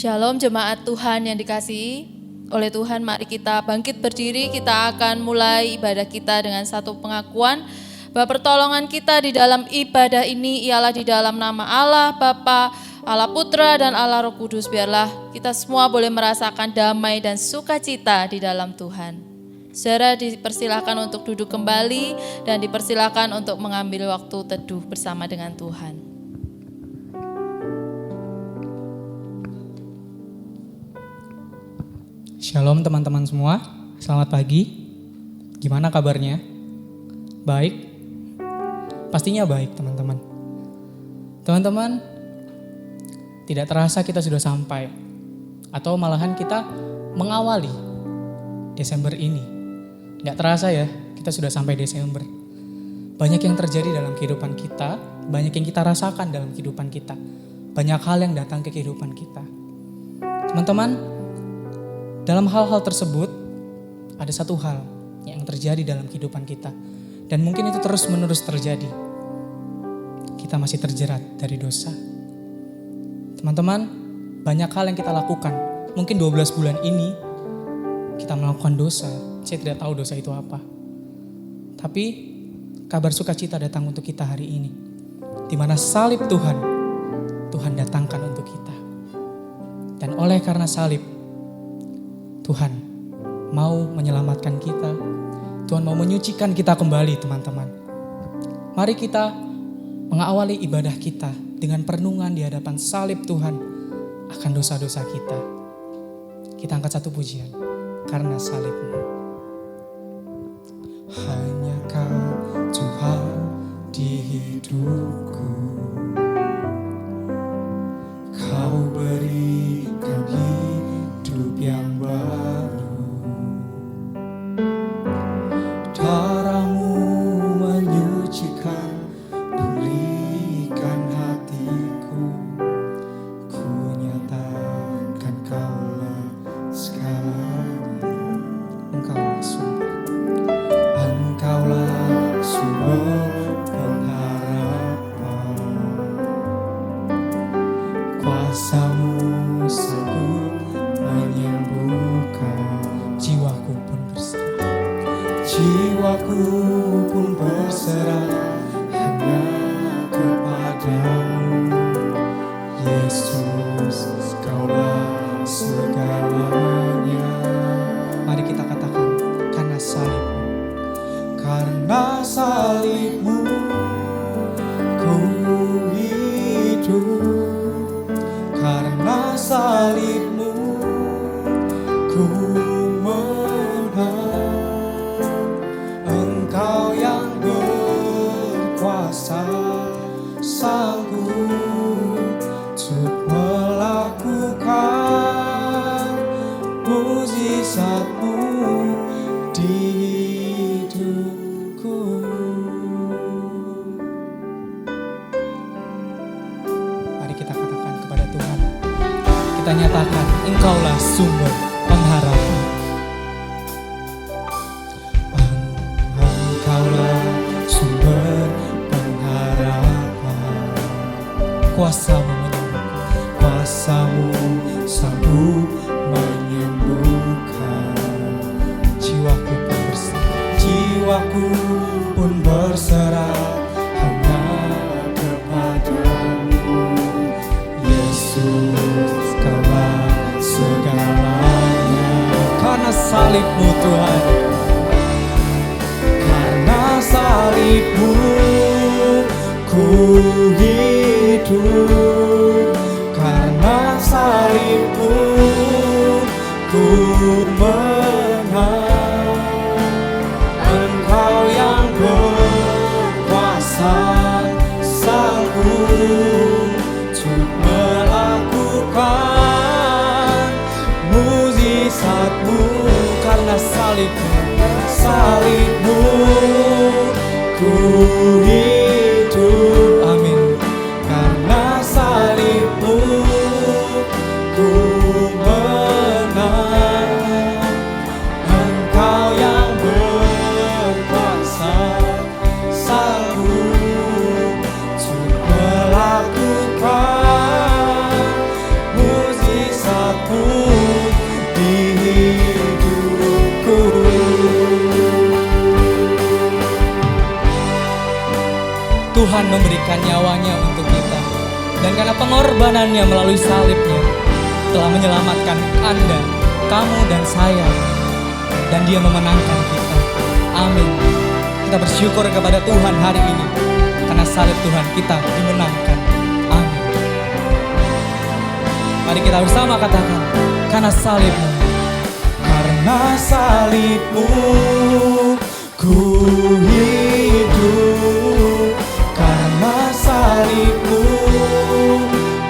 Shalom jemaat Tuhan yang dikasihi oleh Tuhan, mari kita bangkit berdiri. Kita akan mulai ibadah kita dengan satu pengakuan bahwa pertolongan kita di dalam ibadah ini ialah di dalam nama Allah Bapa, Allah Putra dan Allah Roh Kudus. Biarlah kita semua boleh merasakan damai dan sukacita di dalam Tuhan. Saudara dipersilakan untuk duduk kembali dan dipersilakan untuk mengambil waktu teduh bersama dengan Tuhan. Shalom teman-teman semua, selamat pagi. Gimana kabarnya? Baik? Pastinya baik teman-teman. Teman-teman, tidak terasa kita sudah sampai, atau malahan kita mengawali Desember ini. Tidak terasa ya, kita sudah sampai Desember. Banyak yang terjadi dalam kehidupan kita, banyak yang kita rasakan dalam kehidupan kita. Banyak hal yang datang ke kehidupan kita. Teman-teman, dalam hal-hal tersebut, ada satu hal yang terjadi dalam kehidupan kita. Dan mungkin itu terus-menerus terjadi. Kita masih terjerat dari dosa. Teman-teman, banyak hal yang kita lakukan. Mungkin 12 bulan ini, kita melakukan dosa. Saya tidak tahu dosa itu apa. Tapi, kabar sukacita datang untuk kita hari ini. Di mana salib Tuhan datangkan untuk kita. Dan oleh karena salib, Tuhan mau menyelamatkan kita. Tuhan mau menyucikan kita kembali teman-teman. Mari kita mengawali ibadah kita dengan perenungan di hadapan salib Tuhan akan dosa-dosa kita. Kita angkat satu pujian, karena salib-Mu. Hanya Kau Tuhan di hidupku. Kau berikan hidup yang baru. Darah-Mu menyucikan, pulihkan hatiku. Ku nyatakan Kaulah segalanya. Engkaulah sumber pengharapan. Kuasa-Mu sanggup menyembuhkan. Jiwaku pun berserah hanya kepadamu. Yesus, Kaulah segalanya. Mari kita katakan, karena salib-Mu. Karena salib-Mu ku hidup. Karena salib-Mu ku menang. Engkau yang berkuasa, sanggup untuk melakukan mukjizat-Mu di hidupku. Mari kita katakan kepada Tuhan. Kita nyatakan, Engkaulah sumber pengharapan. Engkaulah sumber pengharapan. Kuasa-Mu menyembuhkan. Kuasa-Mu sanggup menyembuhkan. Jiwaku pun berserah hanya kepadamu. Yesus, Kaulah segalanya. Karena salib-Mu Tuhan. Karena salib-Mu ku hidup. Karena salib-Mu ku menang. Engkau yang berkuasa, sanggup untuk melakukan mukjizat-Mu. Karena salib-Mu ku hidup. Amin. Karena salib-Mu ku menang. Engkau yang berkuasa, sanggup untuk melakukan mukjizat. Tuhan memberikan nyawanya untuk kita. Dan karena pengorbanannya melalui salibnya telah menyelamatkan Anda, kamu dan saya. Dan Dia memenangkan kita. Amin. Kita bersyukur kepada Tuhan hari ini. Karena salib Tuhan kita dimenangkan. Amin. Mari kita bersama katakan, karena salib-Mu. Karena salib-Mu ku hidup, karena salib-Mu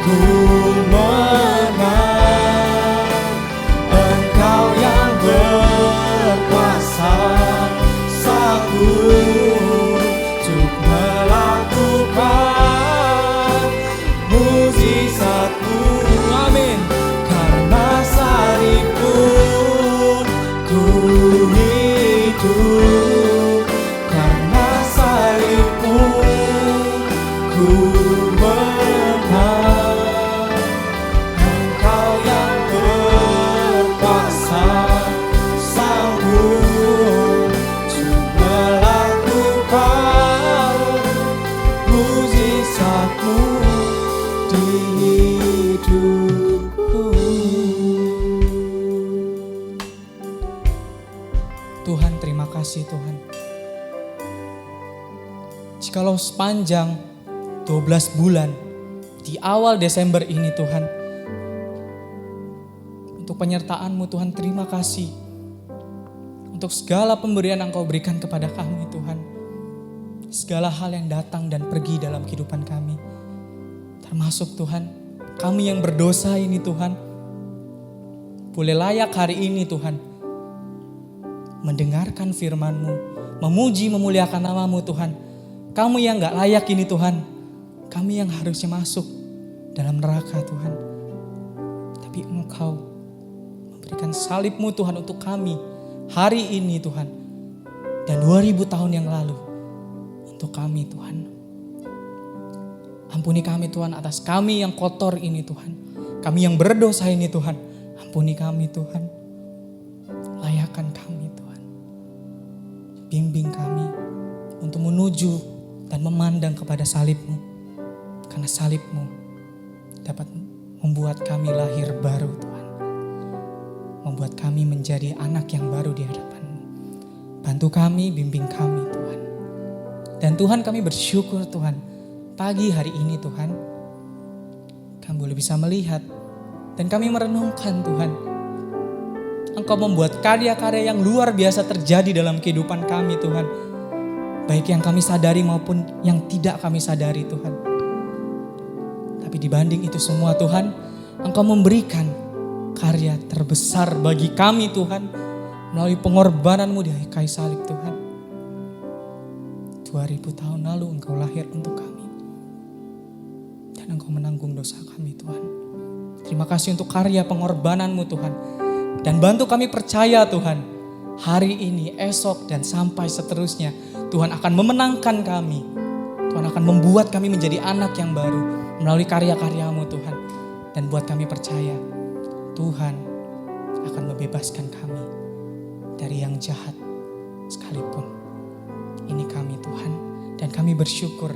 ku menang. Engkau yang berkuasa, sanggup untuk melakukan mukjizat-Mu. Amin. Karena salib-Mu ku hidup, karena salib-Mu ku menang. Engkau yang berkuasa, sanggup untuk melakukan mukjizat-Mu di hidupku. Tuhan, terima kasih Tuhan. Jikalau sepanjang 12 bulan di awal Desember ini Tuhan, untuk penyertaan-Mu Tuhan, terima kasih. Untuk segala pemberian Engkau berikan kepada kami Tuhan. Segala hal yang datang dan pergi dalam kehidupan kami. Termasuk Tuhan, kami yang berdosa ini Tuhan, boleh layak hari ini Tuhan mendengarkan firman-Mu, memuji, memuliakan nama-Mu Tuhan. Kami yang gak layak ini Tuhan, kami yang harusnya masuk dalam neraka Tuhan. Tapi Engkau memberikan salib-Mu Tuhan untuk kami hari ini Tuhan. Dan 2000 tahun yang lalu untuk kami Tuhan. Ampuni kami Tuhan atas kami yang kotor ini Tuhan. Kami yang berdosa ini Tuhan. Ampuni kami Tuhan. Layakkan kami Tuhan. Bimbing kami untuk menuju dan memandang kepada salib-Mu. Karena salib-Mu dapat membuat kami lahir baru Tuhan. Membuat kami menjadi anak yang baru di hadapan-Mu. Bantu kami, bimbing kami Tuhan. Dan Tuhan, kami bersyukur Tuhan, pagi hari ini Tuhan, kami boleh bisa melihat dan kami merenungkan Tuhan. Engkau membuat karya-karya yang luar biasa terjadi dalam kehidupan kami Tuhan. Baik yang kami sadari maupun yang tidak kami sadari Tuhan. Tapi dibanding itu semua Tuhan, Engkau memberikan karya terbesar bagi kami Tuhan. Melalui pengorbanan-Mu di kayu salib Tuhan. 2000 tahun lalu Engkau lahir untuk kami. Dan Engkau menanggung dosa kami Tuhan. Terima kasih untuk karya pengorbanan-Mu Tuhan. Dan bantu kami percaya Tuhan, hari ini, esok, dan sampai seterusnya, Tuhan akan memenangkan kami. Tuhan akan membuat kami menjadi anak yang baru melalui karya-karya-Mu Tuhan. Dan buat kami percaya, Tuhan akan membebaskan kami dari yang jahat sekalipun. Ini kami Tuhan, dan kami bersyukur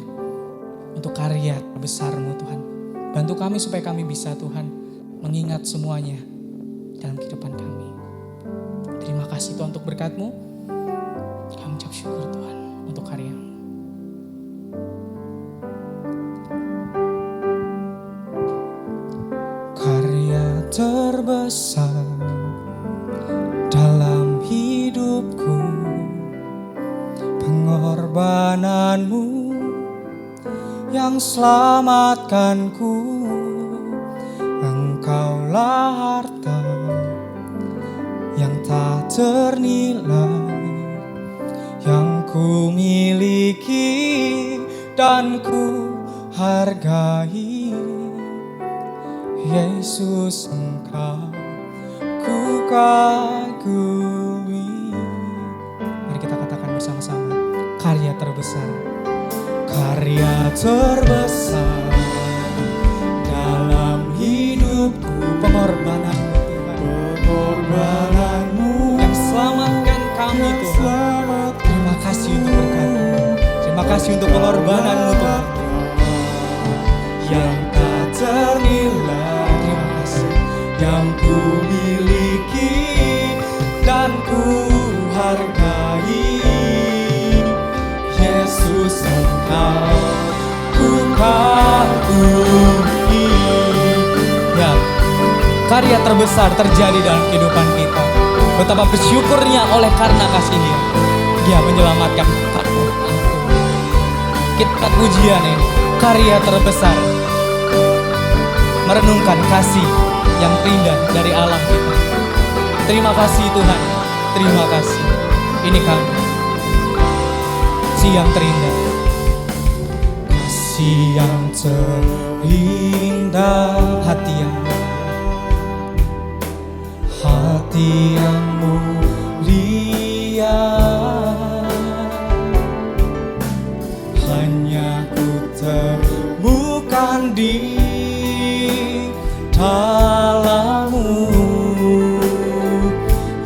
untuk karya besar-Mu Tuhan. Bantu kami supaya kami bisa Tuhan mengingat semuanya dalam kehidupan kami. Terima kasih Tuhan untuk berkat-Mu. Kami ucap syukur Tuhan untuk karya-Mu. Karya terbesar dalam hidupku, pengorbanan-Mu yang selamatkanku. Engkaulah harta yang tak ternilai, yang ku miliki dan ku hargai. Yesus, Engkau ku kagumi. Mari kita katakan bersama-sama, karya terbesar. Karya terbesar dalam hidupku, Pengorbanan-Mu Tuhan. pengorbanan-Mu Yang selamatkan kami Tuhan. Terima kasih untuk berkat-Mu. Terima kasih untuk pengorbananmu Tuhan. yang tak ternilai, Terima kasih. yang ku miliki dan ku hargai. Yesus, Engkau ku kagumi. Ya, karya terbesar terjadi dalam kehidupan kita. Betapa bersyukurnya oleh karena kasih-Nya. Dia menyelamatkan aku. Kita pujian ini, karya terbesar. Merenungkan kasih yang terindah dari Allah kita. Terima kasih Tuhan. Terima kasih. Ini kami. Siang terindah. Kasih yang terindah, hati yang mulia, hanya ku temukan di dalam-Mu,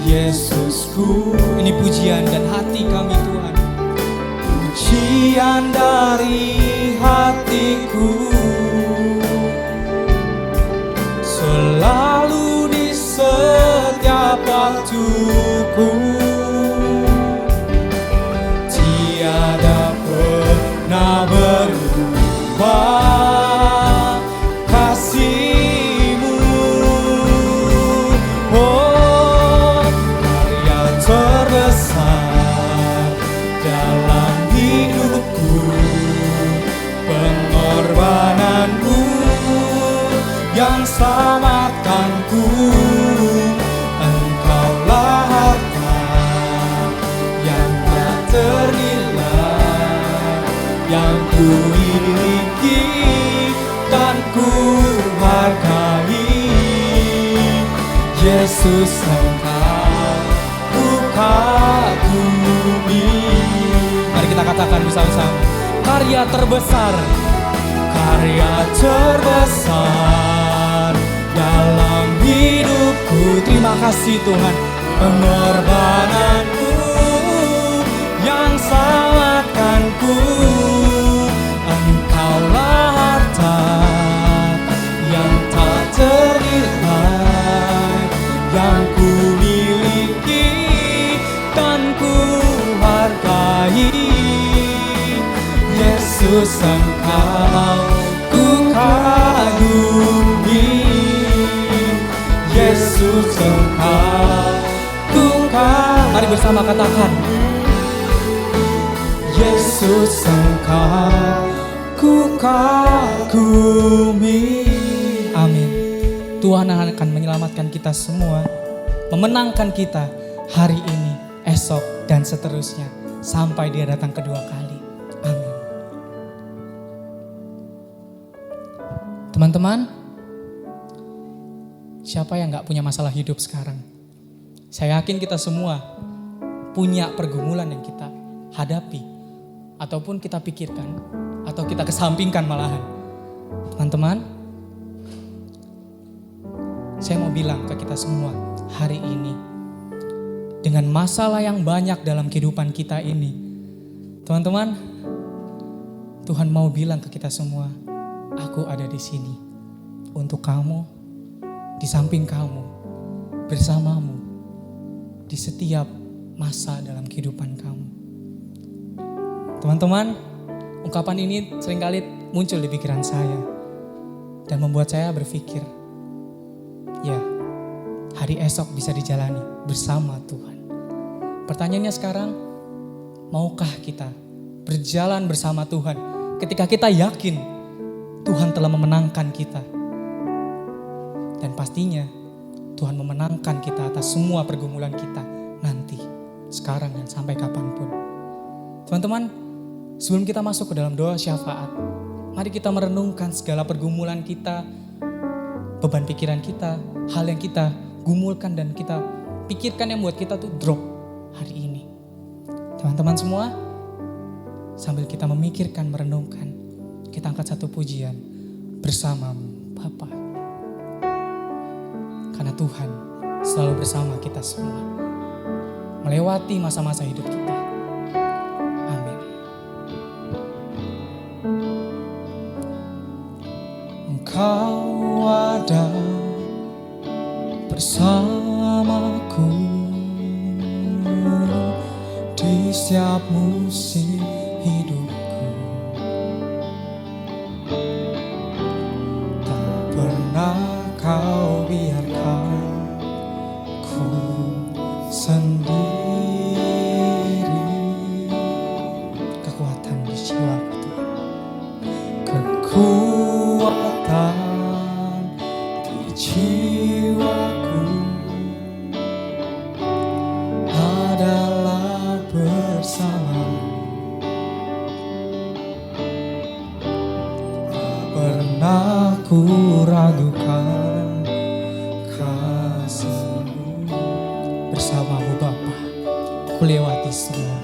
Yesusku. Ini pujian dan hati kami Tuhan. Pujian dari hatiku, selalu di setiap waktuku, tiada pernah berubah kasih-Mu. Oh, karya terbesar dalam hidupku, pengorbananmu yang selamatkanku. Engkaulah harta yang tak ternilai, yang ku miliki dan ku hargai. Yesus, Engkau ku kagumi. Mari kita katakan bersama-sama. Karya terbesar. Karya terbesar dalam hidupku. Terima kasih Tuhan. Pengorbananmu yang selamatkanku. Engkaulah harta yang tak ternilai, yang ku miliki dan ku hargai. Yesus, Engkau ku kagumi. Yesus, Engkau ku kagumi. Mari bersama katakan. Yesus, Engkau ku kagumi. Amin. Tuhan akan menyelamatkan kita semua, memenangkan kita hari ini, esok, dan seterusnya sampai Dia datang kedua kali. Amin. Teman-teman, siapa yang gak punya masalah hidup sekarang? Saya yakin kita semua punya pergumulan yang kita hadapi, ataupun kita pikirkan, atau kita kesampingkan malahan. Teman-teman, saya mau bilang ke kita semua hari ini, dengan masalah yang banyak dalam kehidupan kita ini, teman-teman, Tuhan mau bilang ke kita semua, aku ada di sini untuk kamu, di samping kamu, bersamamu, di setiap masa dalam kehidupan kamu. Teman-teman, ungkapan ini seringkali muncul di pikiran saya dan membuat saya berpikir, ya, hari esok bisa dijalani bersama Tuhan. Pertanyaannya sekarang, maukah kita berjalan bersama Tuhan ketika kita yakin Tuhan telah memenangkan kita? Dan pastinya Tuhan memenangkan kita atas semua pergumulan kita nanti, sekarang dan sampai kapanpun. Teman-teman, sebelum kita masuk ke dalam doa syafaat, mari kita merenungkan segala pergumulan kita, beban pikiran kita, hal yang kita gumulkan dan kita pikirkan yang buat kita tuh drop hari ini. Teman-teman semua, sambil kita memikirkan, merenungkan, kita angkat satu pujian bersamamu Bapa. Karena Tuhan selalu bersama kita semua, melewati masa-masa hidup kita. Amin. Engkau ada bersamaku di setiap musim hidupku. Tak pernah kau biarkan ku sendiri. Kekuatan di jiwaku Tuhan. Kekuatan di jiwaku adalah bersamamu. Tak pernah ku ragukan kasih-Mu. Bersamamu Bapa, ku lewati semua.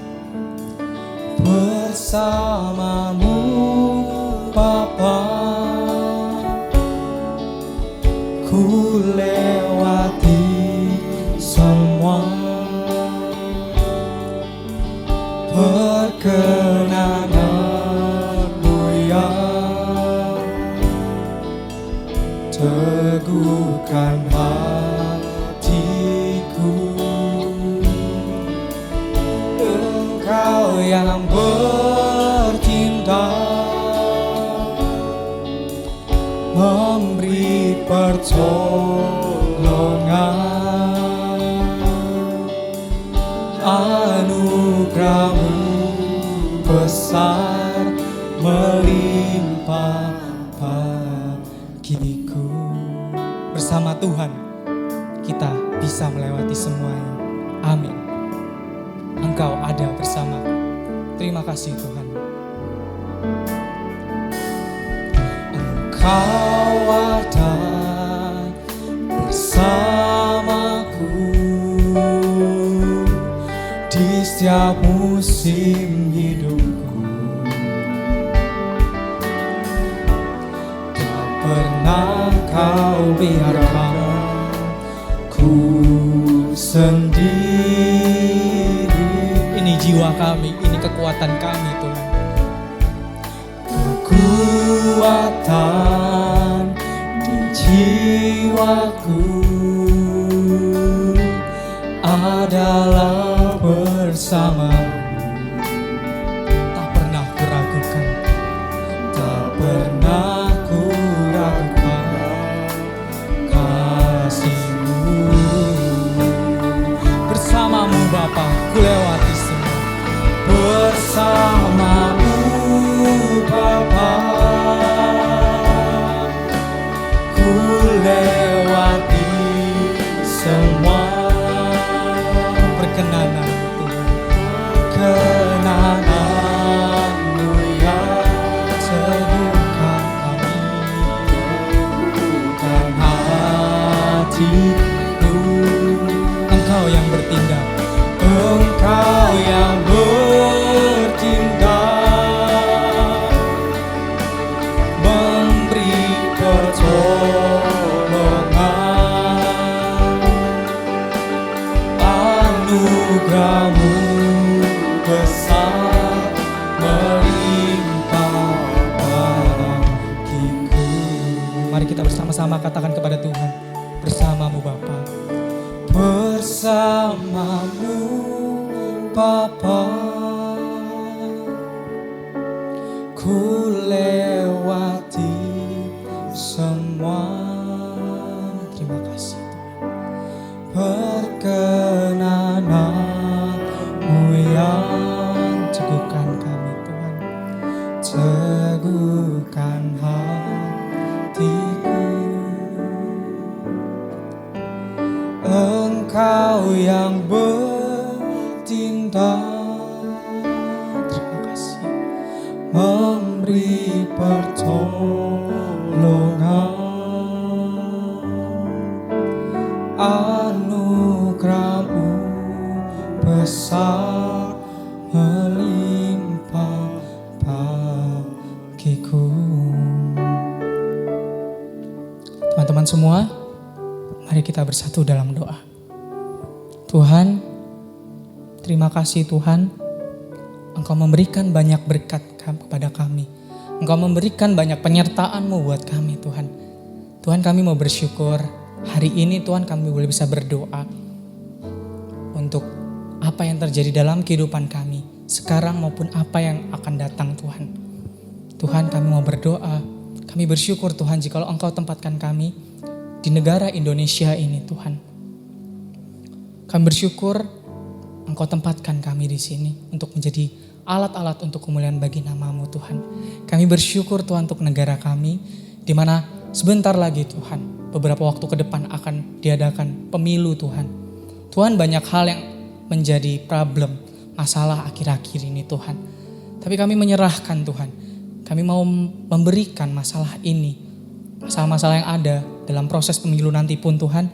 Bersamamu Bapa, ku lewati semua. Perkenanan-Mu yang teguhkan hatiku. Engkau yang bertindak, memberi pertolongan. Anugerah-Mu besar melimpah bagiku. Bersama Tuhan kita bisa melewati semuanya. Amin. Engkau ada bersamaku. Terima kasih Tuhan. Engkau ada bersamaku di setiap musim hidupku. Tak pernah kau biarkan ku sendiri. Ini jiwa kami, ini kekuatan kami Tuhan. Kekuatan di jiwaku adalah bersamamu. Tak pernah ku ragukan, tak pernah ku ragukan kasih-Mu. Bersamamu Bapa, ku lewati semua. Bersamamu Bapa, ku lewati semua. Perkenanan Tuhan, kenanan-Mu yang teguhkan kami, teguhkan hatiku. Engkau yang bertindak, Engkau yang bertindak, memberi pertolongan. Anugerah-Mu besar melimpah bagiku. Mari kita bersama-sama katakan kepada Tuhan, bersamamu Bapa. Bersamamu Bapa, ku lewati semua. Terima kasih Tuhan. Perkenanan-Mu yang teguhkan kami Tuhan, teguhkan hatiku. Engkau yang bertindak, terima kasih, memberi pertolongan. Anugerah-Mu besar melimpah bagiku. Teman-teman semua, mari kita bersatu dalam doa. Tuhan, terima kasih Tuhan, Engkau memberikan banyak berkat kepada kami. Engkau memberikan banyak penyertaan-Mu buat kami Tuhan. Tuhan, kami mau bersyukur hari ini Tuhan kami boleh bisa berdoa untuk apa yang terjadi dalam kehidupan kami sekarang maupun apa yang akan datang Tuhan. Tuhan, kami mau berdoa, kami bersyukur Tuhan jikalau Engkau tempatkan kami di negara Indonesia ini Tuhan. Kami bersyukur Engkau tempatkan kami di sini untuk menjadi alat-alat untuk kemuliaan bagi nama-Mu Tuhan. Kami bersyukur Tuhan untuk negara kami, di mana sebentar lagi Tuhan, beberapa waktu ke depan akan diadakan pemilu Tuhan. Tuhan, banyak hal yang menjadi problem, masalah akhir-akhir ini Tuhan. Tapi kami menyerahkan Tuhan, kami mau memberikan masalah ini, masalah-masalah yang ada dalam proses pemilu nanti pun Tuhan,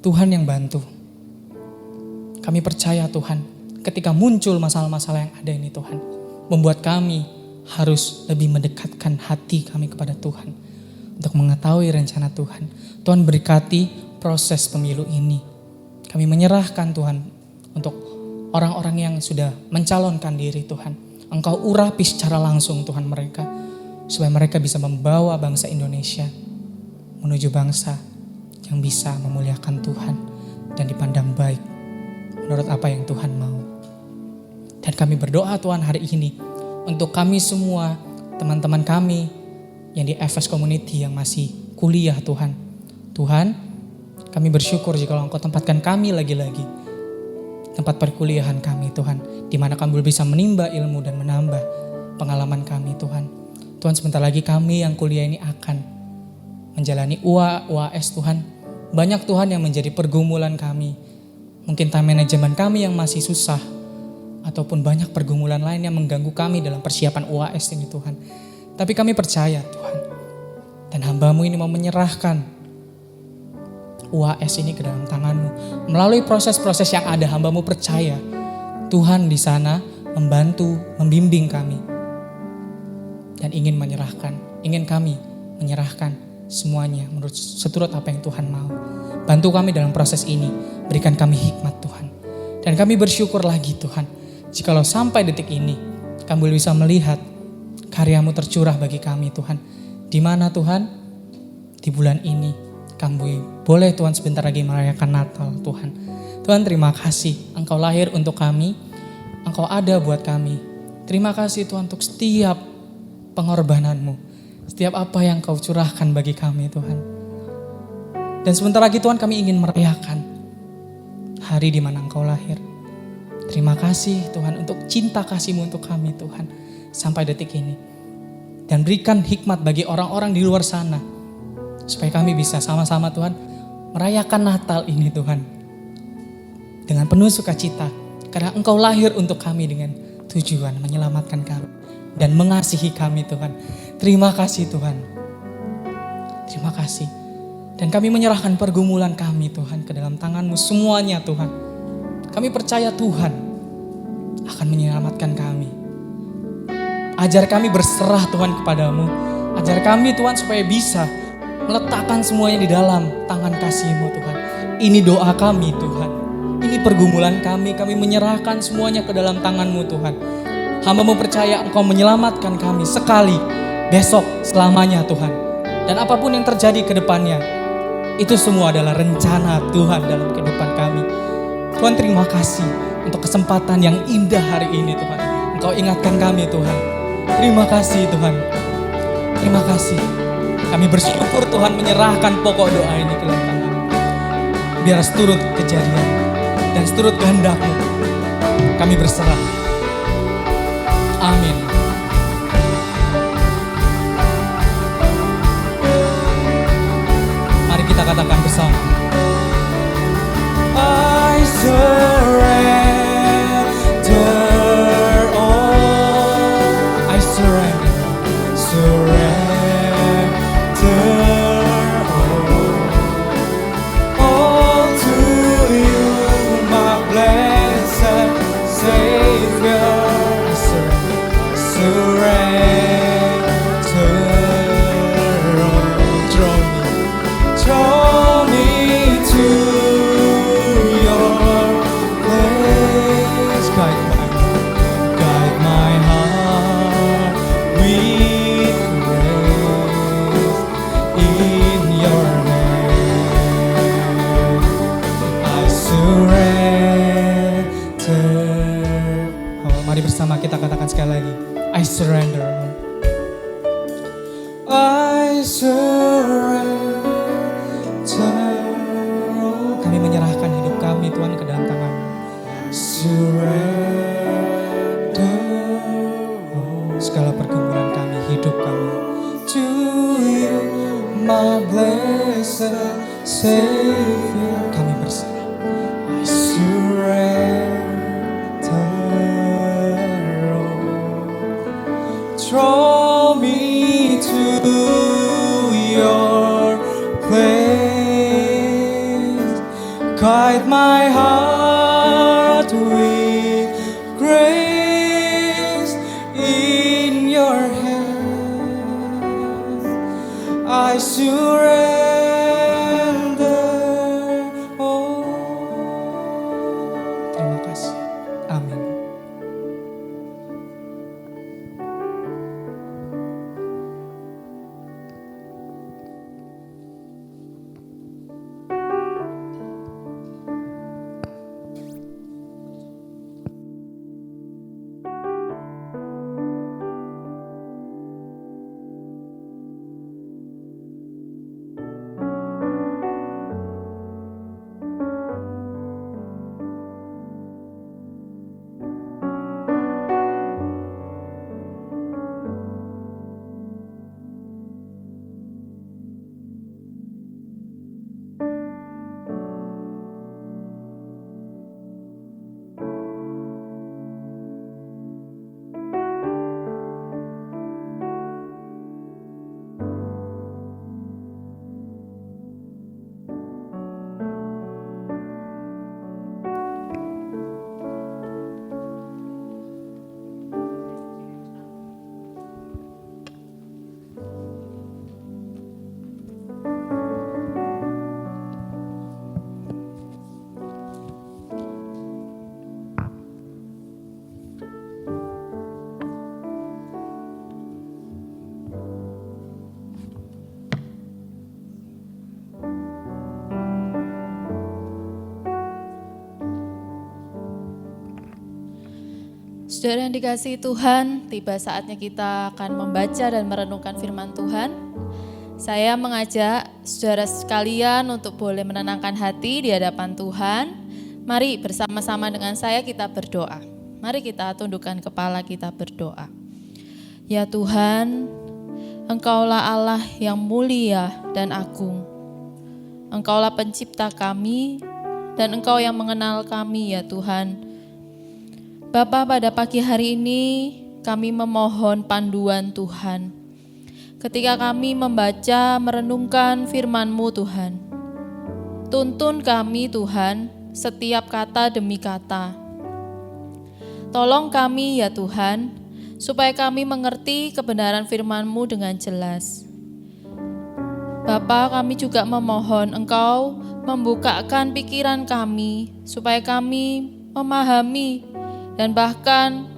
Tuhan yang bantu. Kami percaya Tuhan, ketika muncul masalah-masalah yang ada ini Tuhan, membuat kami harus lebih mendekatkan hati kami kepada Tuhan untuk mengetahui rencana Tuhan. Tuhan, berkati proses pemilu ini. Kami menyerahkan Tuhan untuk orang-orang yang sudah mencalonkan diri Tuhan. Engkau urapi secara langsung Tuhan mereka, supaya mereka bisa membawa bangsa Indonesia menuju bangsa yang bisa memuliakan Tuhan dan dipandang baik menurut apa yang Tuhan mau. Dan kami berdoa Tuhan hari ini untuk kami semua, teman-teman kami yang di FS Community yang masih kuliah Tuhan. Tuhan, kami bersyukur jika Engkau tempatkan kami lagi-lagi tempat perkuliahan kami Tuhan, di mana kami bisa menimba ilmu dan menambah pengalaman kami Tuhan. Tuhan, sebentar lagi kami yang kuliah ini akan menjalani UAS Tuhan. Banyak Tuhan yang menjadi pergumulan kami. Mungkin time management kami yang masih susah, ataupun banyak pergumulan lain yang mengganggu kami dalam persiapan UAS ini Tuhan. Tapi kami percaya Tuhan, dan hamba-Mu ini mau menyerahkan UAS ini ke dalam tangan-Mu. Melalui proses-proses yang ada, hamba-Mu percaya Tuhan di sana membantu, membimbing kami. Dan ingin kami menyerahkan semuanya menurut seturut apa yang Tuhan mau. Bantu kami dalam proses ini, berikan kami hikmat Tuhan. Dan kami bersyukur lagi Tuhan, jikalau sampai detik ini kami bisa melihat karya-Mu tercurah bagi kami Tuhan. Di mana Tuhan, di bulan ini kami boleh Tuhan sebentar lagi merayakan Natal Tuhan. Tuhan, terima kasih Engkau lahir untuk kami, Engkau ada buat kami. Terima kasih Tuhan untuk setiap pengorbanan-Mu, setiap apa yang Kau curahkan bagi kami Tuhan. Dan sebentar lagi Tuhan kami ingin merayakan hari di mana Engkau lahir. Terima kasih Tuhan untuk cinta kasih-Mu untuk kami Tuhan sampai detik ini. Dan berikan hikmat bagi orang-orang di luar sana, supaya kami bisa sama-sama Tuhan merayakan Natal ini Tuhan dengan penuh sukacita, karena Engkau lahir untuk kami dengan tujuan menyelamatkan kami dan mengasihi kami Tuhan. Terima kasih Tuhan. Terima kasih. Dan kami menyerahkan pergumulan kami Tuhan ke dalam tangan-Mu semuanya Tuhan. Kami percaya Tuhan akan menyelamatkan kami. Ajar kami berserah Tuhan kepadamu. Ajar kami Tuhan supaya bisa meletakkan semuanya di dalam tangan kasih-Mu Tuhan. Ini doa kami Tuhan. Ini pergumulan kami menyerahkan semuanya ke dalam tangan-Mu Tuhan. Hamba-Mu percaya Engkau menyelamatkan kami sekali, besok, selamanya Tuhan. Dan apapun yang terjadi ke depannya, itu semua adalah rencana Tuhan dalam kehidupan kami. Tuhan, terima kasih untuk kesempatan yang indah hari ini Tuhan. Engkau ingatkan kami Tuhan. Terima kasih Tuhan. Terima kasih. Kami bersyukur Tuhan menyerahkan pokok doa ini ke dalam tangan. Biar seturut kejadian dan seturut kehendak-Mu. Kami berserah. Amin. Mari kita katakan bersama. I surrender all. I surrender all to you, my blessed Savior. I surrender my blessed Savior. Kami berserah. I surrender all. Draw me to your place. Guide my heart with grace. In your hand I surrender all. Terima kasih. Amin. Saudara yang dikasihi Tuhan, tiba saatnya kita akan membaca dan merenungkan firman Tuhan. Saya mengajak saudara sekalian untuk boleh menenangkan hati di hadapan Tuhan. Mari bersama-sama dengan saya kita berdoa. Mari kita tundukkan kepala, kita berdoa. Ya Tuhan, Engkaulah Allah yang mulia dan agung. Engkaulah pencipta kami dan Engkau yang mengenal kami ya Tuhan. Bapa, pada pagi hari ini kami memohon panduan Tuhan. Ketika kami membaca, merenungkan firman-Mu Tuhan. Tuntun kami Tuhan, setiap kata demi kata. Tolong kami ya Tuhan, supaya kami mengerti kebenaran firman-Mu dengan jelas. Bapa, kami juga memohon Engkau membukakan pikiran kami, supaya kami memahami dan bahkan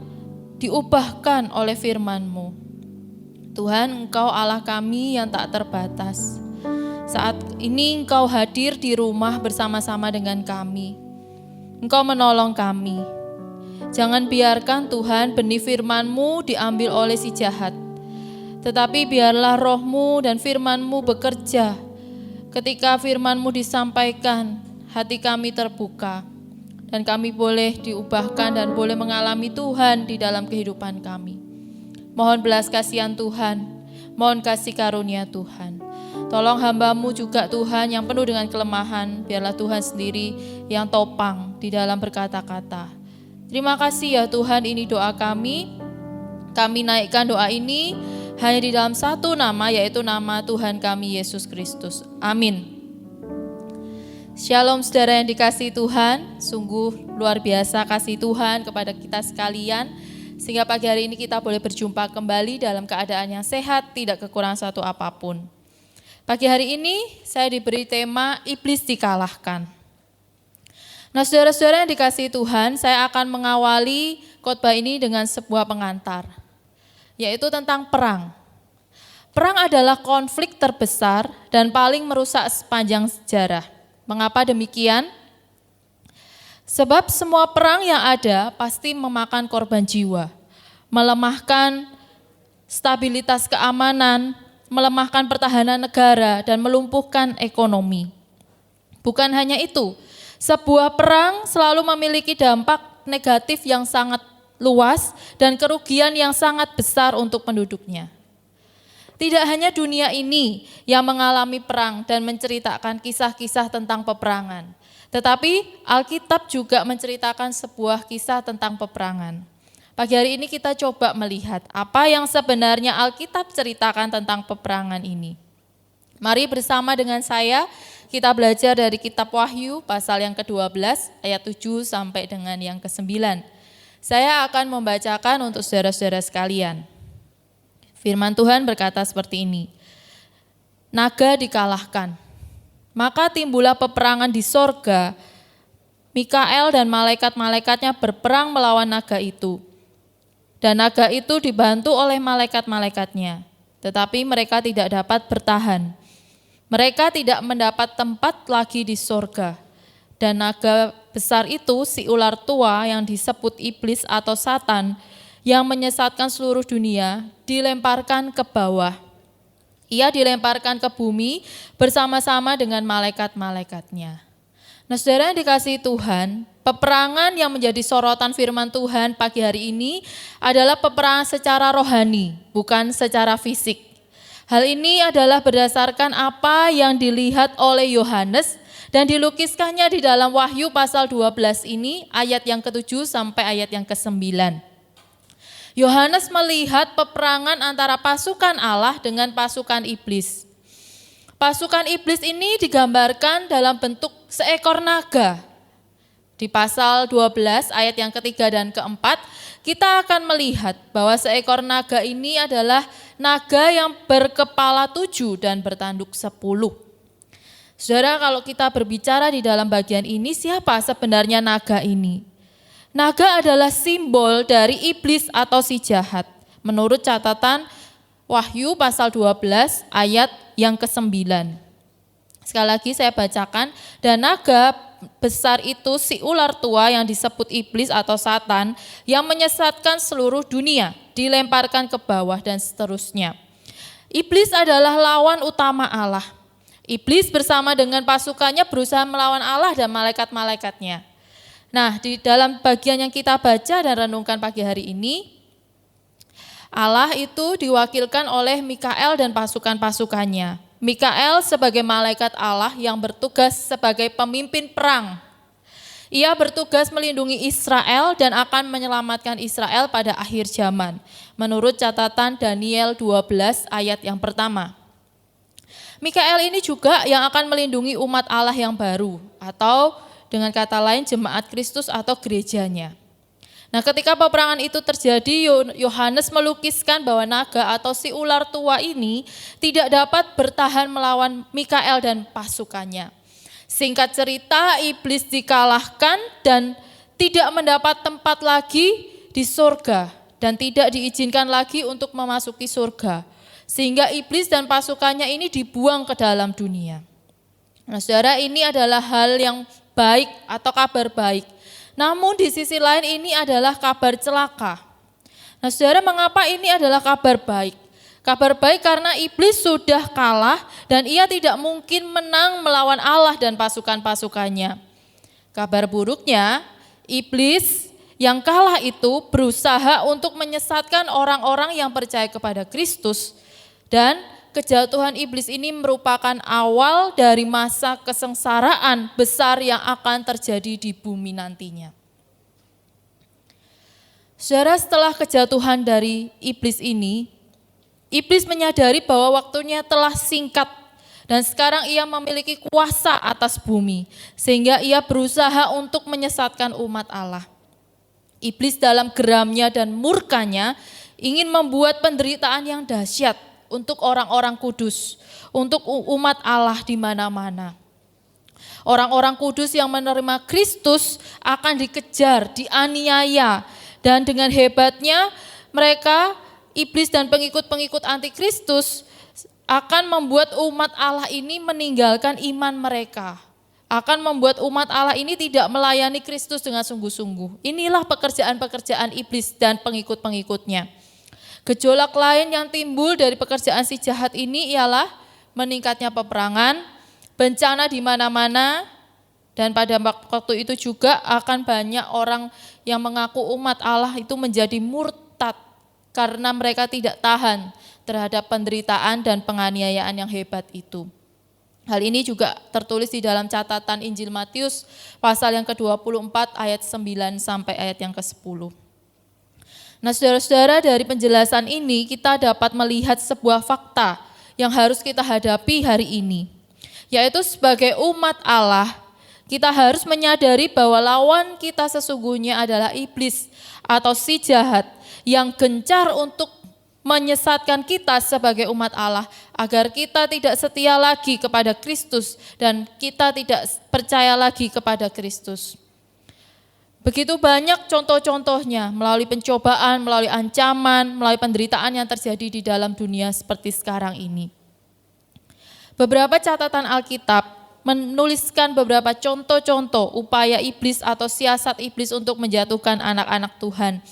diubahkan oleh firman-Mu. Tuhan, Engkau Allah kami yang tak terbatas. Saat ini Engkau hadir di rumah bersama-sama dengan kami. Engkau menolong kami. Jangan biarkan Tuhan benih firman-Mu diambil oleh si jahat. Tetapi biarlah roh-Mu dan firman-Mu bekerja. Ketika firman-Mu disampaikan, hati kami terbuka. Dan kami boleh diubahkan dan boleh mengalami Tuhan di dalam kehidupan kami. Mohon belas kasihan Tuhan, mohon kasih karunia Tuhan. Tolong hamba-Mu juga Tuhan yang penuh dengan kelemahan, biarlah Tuhan sendiri yang topang di dalam berkata-kata. Terima kasih ya Tuhan, ini doa kami. Kami naikkan doa ini hanya di dalam satu nama, yaitu nama Tuhan kami Yesus Kristus. Amin. Shalom saudara yang dikasihi Tuhan, sungguh luar biasa kasih Tuhan kepada kita sekalian, sehingga pagi hari ini kita boleh berjumpa kembali dalam keadaan yang sehat, tidak kekurangan satu apapun. Pagi hari ini saya diberi tema iblis dikalahkan. Nah saudara-saudara yang dikasihi Tuhan, saya akan mengawali khotbah ini dengan sebuah pengantar, yaitu tentang perang. Perang adalah konflik terbesar dan paling merusak sepanjang sejarah. Mengapa demikian? Sebab semua perang yang ada pasti memakan korban jiwa, melemahkan stabilitas keamanan, melemahkan pertahanan negara, dan melumpuhkan ekonomi. Bukan hanya itu, sebuah perang selalu memiliki dampak negatif yang sangat luas dan kerugian yang sangat besar untuk penduduknya. Tidak hanya dunia ini yang mengalami perang dan menceritakan kisah-kisah tentang peperangan, tetapi Alkitab juga menceritakan sebuah kisah tentang peperangan. Pagi hari ini kita coba melihat apa yang sebenarnya Alkitab ceritakan tentang peperangan ini. Mari bersama dengan saya kita belajar dari kitab Wahyu pasal yang ke-12 ayat 7 sampai dengan yang ke-9. Saya akan membacakan untuk saudara-saudara sekalian. Firman Tuhan berkata seperti ini. Naga dikalahkan. Maka timbullah peperangan di sorga. Mikael dan malaikat-malaikatnya berperang melawan naga itu. Dan naga itu dibantu oleh malaikat-malaikatnya. Tetapi mereka tidak dapat bertahan. Mereka tidak mendapat tempat lagi di sorga. Dan naga besar itu, si ular tua yang disebut iblis atau Satan, yang menyesatkan seluruh dunia, dilemparkan ke bawah. Ia dilemparkan ke bumi bersama-sama dengan malaikat-malaikatnya. Nah, saudara yang dikasihi Tuhan, peperangan yang menjadi sorotan firman Tuhan pagi hari ini adalah peperangan secara rohani, bukan secara fisik. Hal ini adalah berdasarkan apa yang dilihat oleh Yohanes dan dilukiskannya di dalam Wahyu pasal 12 ini, ayat yang ke-7 sampai ayat yang ke-9. Yohanes melihat peperangan antara pasukan Allah dengan pasukan iblis. Pasukan iblis ini digambarkan dalam bentuk seekor naga. Di pasal 12 ayat yang ketiga dan keempat, kita akan melihat bahwa seekor naga ini adalah naga yang berkepala 7 dan bertanduk 10. Saudara, kalau kita berbicara di dalam bagian ini, siapa sebenarnya naga ini? Naga adalah simbol dari iblis atau si jahat. Menurut catatan Wahyu pasal 12 ayat yang ke-9. Sekali lagi saya bacakan, dan naga besar itu si ular tua yang disebut iblis atau Satan yang menyesatkan seluruh dunia, dilemparkan ke bawah dan seterusnya. Iblis adalah lawan utama Allah. Iblis bersama dengan pasukannya berusaha melawan Allah dan malaikat-malaikatnya. Nah, di dalam bagian yang kita baca dan renungkan pagi hari ini, Allah itu diwakilkan oleh Mikael dan pasukan-pasukannya. Mikael sebagai malaikat Allah yang bertugas sebagai pemimpin perang. Ia bertugas melindungi Israel dan akan menyelamatkan Israel pada akhir zaman, menurut catatan Daniel 12 ayat yang pertama. Mikael ini juga yang akan melindungi umat Allah yang baru, atau dengan kata lain jemaat Kristus atau gerejanya. Nah, ketika peperangan itu terjadi, Yohanes melukiskan bahwa naga atau si ular tua ini tidak dapat bertahan melawan Mikael dan pasukannya. Singkat cerita, iblis dikalahkan dan tidak mendapat tempat lagi di surga dan tidak diizinkan lagi untuk memasuki surga. Sehingga iblis dan pasukannya ini dibuang ke dalam dunia. Nah, saudara, ini adalah hal yang baik atau kabar baik. Namun di sisi lain ini adalah kabar celaka. Nah, saudara, mengapa ini adalah kabar baik? Kabar baik karena iblis sudah kalah dan ia tidak mungkin menang melawan Allah dan pasukan-pasukannya. Kabar buruknya, iblis yang kalah itu berusaha untuk menyesatkan orang-orang yang percaya kepada Kristus, dan kejatuhan iblis ini merupakan awal dari masa kesengsaraan besar yang akan terjadi di bumi nantinya. Saudara, setelah kejatuhan dari iblis ini, iblis menyadari bahwa waktunya telah singkat dan sekarang ia memiliki kuasa atas bumi, sehingga ia berusaha untuk menyesatkan umat Allah. Iblis dalam geramnya dan murkanya ingin membuat penderitaan yang dahsyat untuk orang-orang kudus, untuk umat Allah di mana-mana. Orang-orang kudus yang menerima Kristus akan dikejar, dianiaya, dan dengan hebatnya mereka, iblis dan pengikut-pengikut antikristus, akan membuat umat Allah ini meninggalkan iman mereka, akan membuat umat Allah ini tidak melayani Kristus dengan sungguh-sungguh. Inilah pekerjaan-pekerjaan iblis dan pengikut-pengikutnya. Gejolak lain yang timbul dari pekerjaan si jahat ini ialah meningkatnya peperangan, bencana di mana-mana, dan pada waktu itu juga akan banyak orang yang mengaku umat Allah itu menjadi murtad karena mereka tidak tahan terhadap penderitaan dan penganiayaan yang hebat itu. Hal ini juga tertulis di dalam catatan Injil Matius pasal yang ke-24 ayat 9 sampai ayat yang ke-10. Nah, saudara-saudara, dari penjelasan ini kita dapat melihat sebuah fakta yang harus kita hadapi hari ini, yaitu sebagai umat Allah, kita harus menyadari bahwa lawan kita sesungguhnya adalah iblis atau si jahat yang gencar untuk menyesatkan kita sebagai umat Allah agar kita tidak setia lagi kepada Kristus dan kita tidak percaya lagi kepada Kristus. Begitu banyak contoh-contohnya melalui pencobaan, melalui ancaman, melalui penderitaan yang terjadi di dalam dunia seperti sekarang ini. Beberapa catatan Alkitab menuliskan beberapa contoh-contoh upaya iblis atau siasat iblis untuk menjatuhkan anak-anak Tuhan.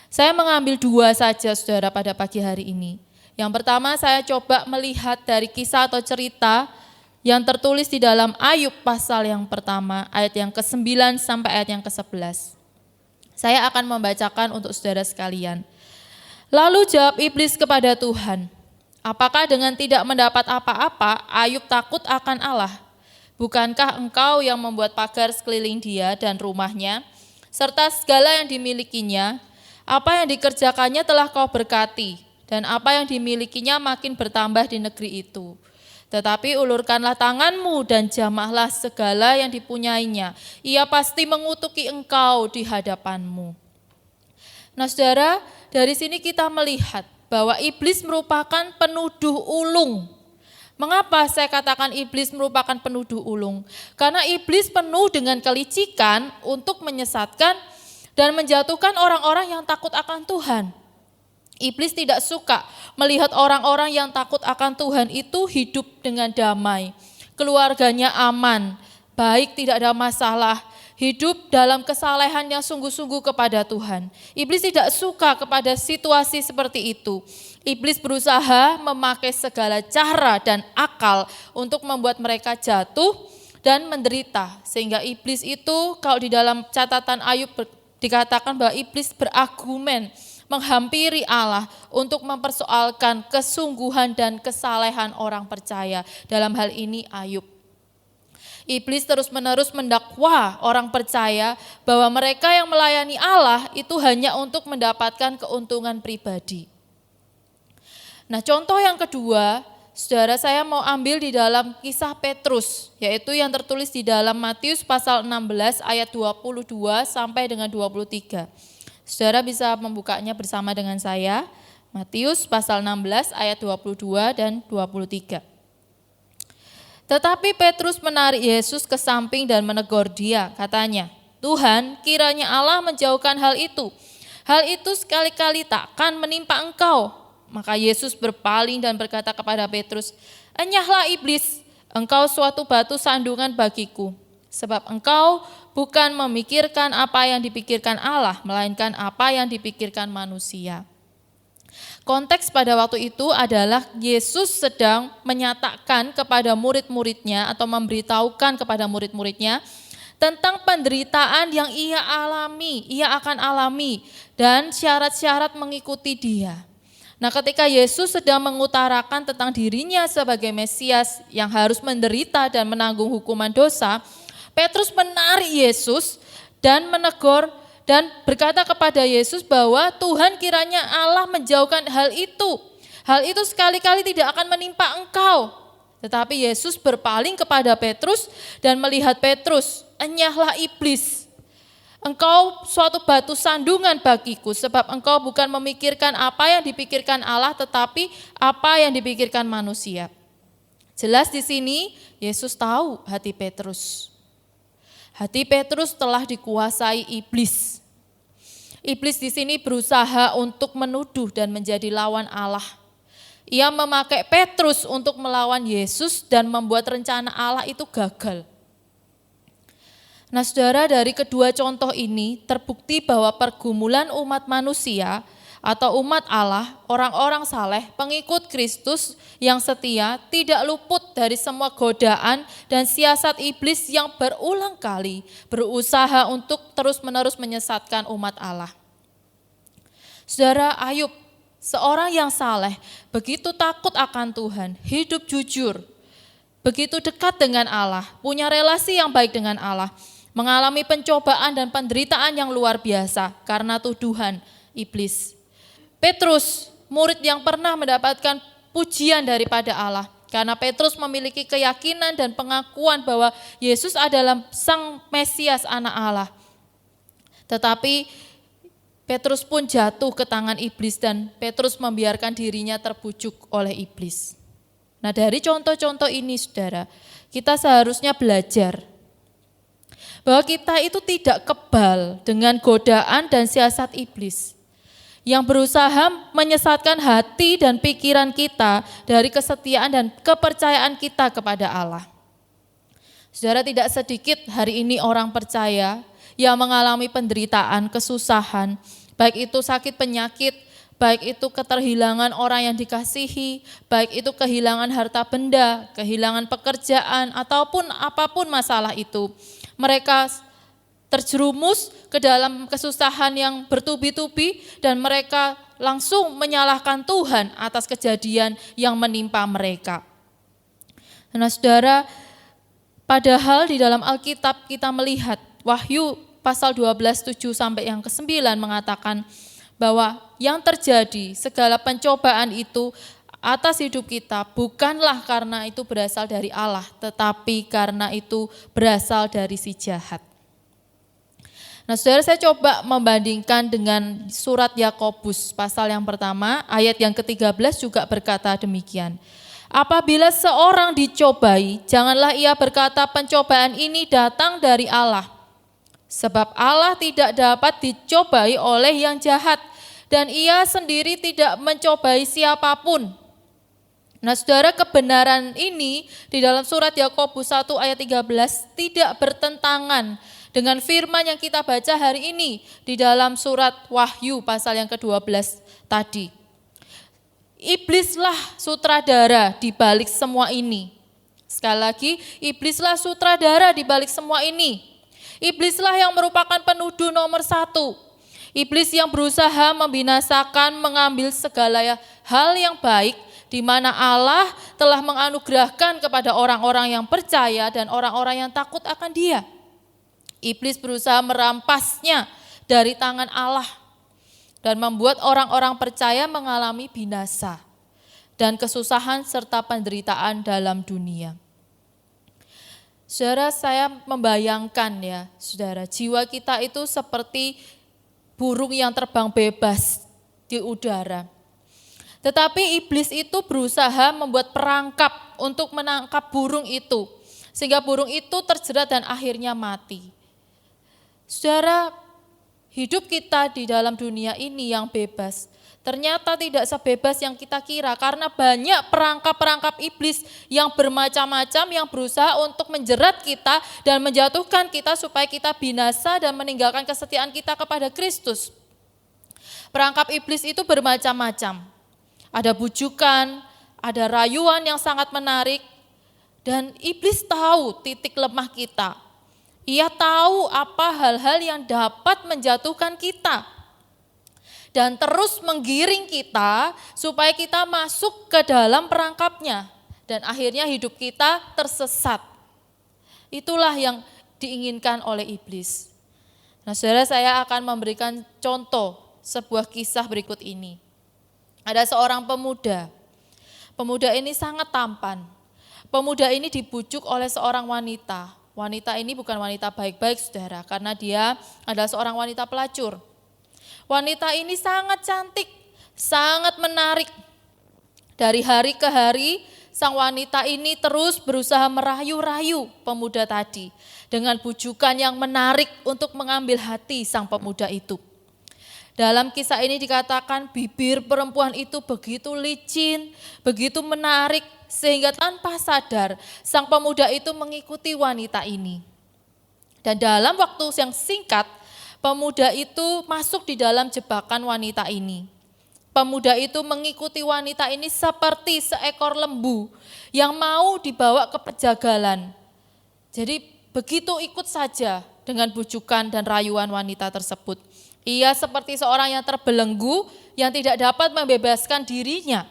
Saya mengambil 2 saja, saudara, pada pagi hari ini. Yang pertama, saya coba melihat dari kisah atau cerita yang tertulis di dalam Ayub pasal yang pertama, ayat yang ke-9 sampai ayat yang ke-11. Saya akan membacakan untuk saudara sekalian. Lalu jawab iblis kepada Tuhan, apakah dengan tidak mendapat apa-apa, Ayub takut akan Allah? Bukankah engkau yang membuat pagar sekeliling dia dan rumahnya, serta segala yang dimilikinya? Apa yang dikerjakannya telah kau berkati, dan apa yang dimilikinya makin bertambah di negeri itu. Tetapi ulurkanlah tanganmu dan jamahlah segala yang dipunyainya. Ia pasti mengutuki engkau di hadapanmu. Nah, saudara, dari sini kita melihat bahwa iblis merupakan penuduh ulung. Mengapa saya katakan iblis merupakan penuduh ulung? Karena iblis penuh dengan kelicikan untuk menyesatkan dan menjatuhkan orang-orang yang takut akan Tuhan. Iblis tidak suka melihat orang-orang yang takut akan Tuhan itu hidup dengan damai, keluarganya aman, baik, tidak ada masalah, hidup dalam kesalehan yang sungguh-sungguh kepada Tuhan. Iblis tidak suka kepada situasi seperti itu. Iblis berusaha memakai segala cara dan akal untuk membuat mereka jatuh dan menderita. Sehingga iblis itu, kalau di dalam catatan Ayub dikatakan bahwa iblis berargumen menghampiri Allah untuk mempersoalkan kesungguhan dan kesalehan orang percaya. Dalam hal ini Ayub. Iblis terus-menerus mendakwa orang percaya bahwa mereka yang melayani Allah itu hanya untuk mendapatkan keuntungan pribadi. Nah, contoh yang kedua, saudara, saya mau ambil di dalam kisah Petrus, yaitu yang tertulis di dalam Matius pasal 16 ayat 22 sampai dengan 23. Saudara bisa membukanya bersama dengan saya, Matius pasal 16 ayat 22 dan 23. Tetapi Petrus menarik Yesus ke samping dan menegur dia, katanya, Tuhan, kiranya Allah menjauhkan hal itu. Hal itu sekali-kali takkan menimpa engkau. Maka Yesus berpaling dan berkata kepada Petrus, enyahlah iblis, engkau suatu batu sandungan bagiku. Sebab engkau bukan memikirkan apa yang dipikirkan Allah, melainkan apa yang dipikirkan manusia. Konteks pada waktu itu adalah Yesus sedang menyatakan kepada murid-muridnya atau memberitahukan kepada murid-muridnya tentang penderitaan yang ia akan alami dan syarat-syarat mengikuti dia. Nah, ketika Yesus sedang mengutarakan tentang dirinya sebagai Mesias yang harus menderita dan menanggung hukuman dosa, Petrus menarik Yesus dan menegur dan berkata kepada Yesus bahwa Tuhan, kiranya Allah menjauhkan hal itu. Hal itu sekali-kali tidak akan menimpa engkau. Tetapi Yesus berpaling kepada Petrus dan melihat Petrus, enyahlah iblis. Engkau suatu batu sandungan bagiku, sebab engkau bukan memikirkan apa yang dipikirkan Allah, tetapi apa yang dipikirkan manusia. Jelas di sini Yesus tahu hati Petrus. Hati Petrus telah dikuasai iblis. Iblis di sini berusaha untuk menuduh dan menjadi lawan Allah. Ia memakai Petrus untuk melawan Yesus dan membuat rencana Allah itu gagal. Nah, saudara, dari kedua contoh ini terbukti bahwa pergumulan umat manusia atau umat Allah, orang-orang saleh, pengikut Kristus yang setia tidak luput dari semua godaan dan siasat iblis yang berulang kali berusaha untuk terus-menerus menyesatkan umat Allah. Saudara, Ayub seorang yang saleh, begitu takut akan Tuhan, hidup jujur, begitu dekat dengan Allah, punya relasi yang baik dengan Allah, mengalami pencobaan dan penderitaan yang luar biasa karena tuduhan iblis. Petrus, murid yang pernah mendapatkan pujian daripada Allah, karena Petrus memiliki keyakinan dan pengakuan bahwa Yesus adalah Sang Mesias, Anak Allah. Tetapi Petrus pun jatuh ke tangan iblis dan Petrus membiarkan dirinya terbujuk oleh iblis. Nah, dari contoh-contoh ini, saudara, kita seharusnya belajar bahwa kita itu tidak kebal dengan godaan dan siasat iblis yang berusaha menyesatkan hati dan pikiran kita dari kesetiaan dan kepercayaan kita kepada Allah. Saudara, tidak sedikit hari ini orang percaya yang mengalami penderitaan, kesusahan, baik itu sakit penyakit, baik itu keterhilangan orang yang dikasihi, baik itu kehilangan harta benda, kehilangan pekerjaan, ataupun apapun masalah itu. Mereka terjerumus ke dalam kesusahan yang bertubi-tubi dan mereka langsung menyalahkan Tuhan atas kejadian yang menimpa mereka. Nah, saudara, padahal di dalam Alkitab kita melihat Wahyu pasal 12:7 sampai yang ke-9 mengatakan bahwa yang terjadi segala pencobaan itu atas hidup kita bukanlah karena itu berasal dari Allah, tetapi karena itu berasal dari si jahat. Nah, saudara, saya coba membandingkan dengan surat Yakobus pasal yang pertama, ayat yang ke-13 juga berkata demikian. Apabila seorang dicobai, janganlah ia berkata pencobaan ini datang dari Allah. Sebab Allah tidak dapat dicobai oleh yang jahat, dan ia sendiri tidak mencobai siapapun. Nah, saudara, kebenaran ini di dalam surat Yakobus 1 ayat 13 tidak bertentangan dengan firman yang kita baca hari ini di dalam surat Wahyu pasal yang ke-12 tadi. Iblislah sutradara di balik semua ini. Sekali lagi, iblislah sutradara di balik semua ini. Iblislah yang merupakan penuduh nomor 1. Iblis yang berusaha membinasakan, mengambil segala hal yang baik di mana Allah telah menganugerahkan kepada orang-orang yang percaya dan orang-orang yang takut akan Dia. Iblis berusaha merampasnya dari tangan Allah dan membuat orang-orang percaya mengalami binasa dan kesusahan serta penderitaan dalam dunia. Saudara, saya membayangkan ya, saudara, jiwa kita itu seperti burung yang terbang bebas di udara. Tetapi iblis itu berusaha membuat perangkap untuk menangkap burung itu, sehingga burung itu terjerat dan akhirnya mati. Saudara, hidup kita di dalam dunia ini yang bebas, ternyata tidak sebebas yang kita kira karena banyak perangkap-perangkap iblis yang bermacam-macam yang berusaha untuk menjerat kita dan menjatuhkan kita supaya kita binasa dan meninggalkan kesetiaan kita kepada Kristus. Perangkap iblis itu bermacam-macam. Ada bujukan, ada rayuan yang sangat menarik, dan iblis tahu titik lemah kita. Ia tahu apa hal-hal yang dapat menjatuhkan kita dan terus menggiring kita supaya kita masuk ke dalam perangkapnya dan akhirnya hidup kita tersesat. Itulah yang diinginkan oleh iblis. Nah, saudara, saya akan memberikan contoh sebuah kisah berikut ini. Ada seorang pemuda. Pemuda ini sangat tampan. Pemuda ini dibujuk oleh seorang wanita. Wanita ini bukan wanita baik-baik, saudara, karena dia adalah seorang wanita pelacur. Wanita ini sangat cantik, sangat menarik. Dari hari ke hari, sang wanita ini terus berusaha merayu-rayu pemuda tadi dengan bujukan yang menarik untuk mengambil hati sang pemuda itu. Dalam kisah ini dikatakan bibir perempuan itu begitu licin, begitu menarik, sehingga tanpa sadar sang pemuda itu mengikuti wanita ini. Dan dalam waktu yang singkat, pemuda itu masuk di dalam jebakan wanita ini. Pemuda itu mengikuti wanita ini seperti seekor lembu yang mau dibawa ke pejagalan. Jadi begitu ikut saja dengan bujukan dan rayuan wanita tersebut. Ia seperti seorang yang terbelenggu yang tidak dapat membebaskan dirinya.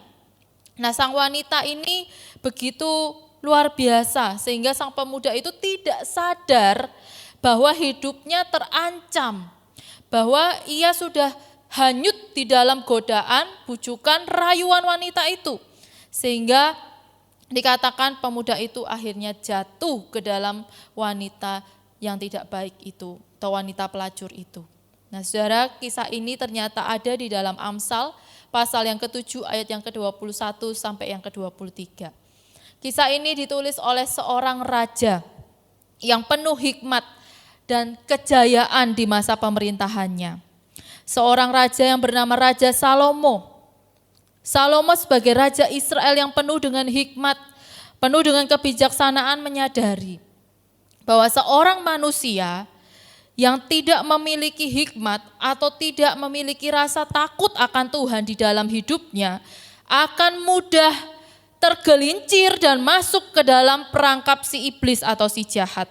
Nah, sang wanita ini begitu luar biasa sehingga sang pemuda itu tidak sadar bahwa hidupnya terancam, bahwa ia sudah hanyut di dalam godaan, bujukan, rayuan wanita itu. Sehingga dikatakan pemuda itu akhirnya jatuh ke dalam wanita yang tidak baik itu, atau wanita pelacur itu. Nah, saudara, kisah ini ternyata ada di dalam Amsal, pasal yang ke-7 ayat yang ke-21 sampai yang ke-23. Kisah ini ditulis oleh seorang raja yang penuh hikmat dan kejayaan di masa pemerintahannya. Seorang raja yang bernama Raja Salomo. Salomo sebagai raja Israel yang penuh dengan hikmat, penuh dengan kebijaksanaan menyadari bahwa seorang manusia yang tidak memiliki hikmat atau tidak memiliki rasa takut akan Tuhan di dalam hidupnya akan mudah tergelincir dan masuk ke dalam perangkap si iblis atau si jahat.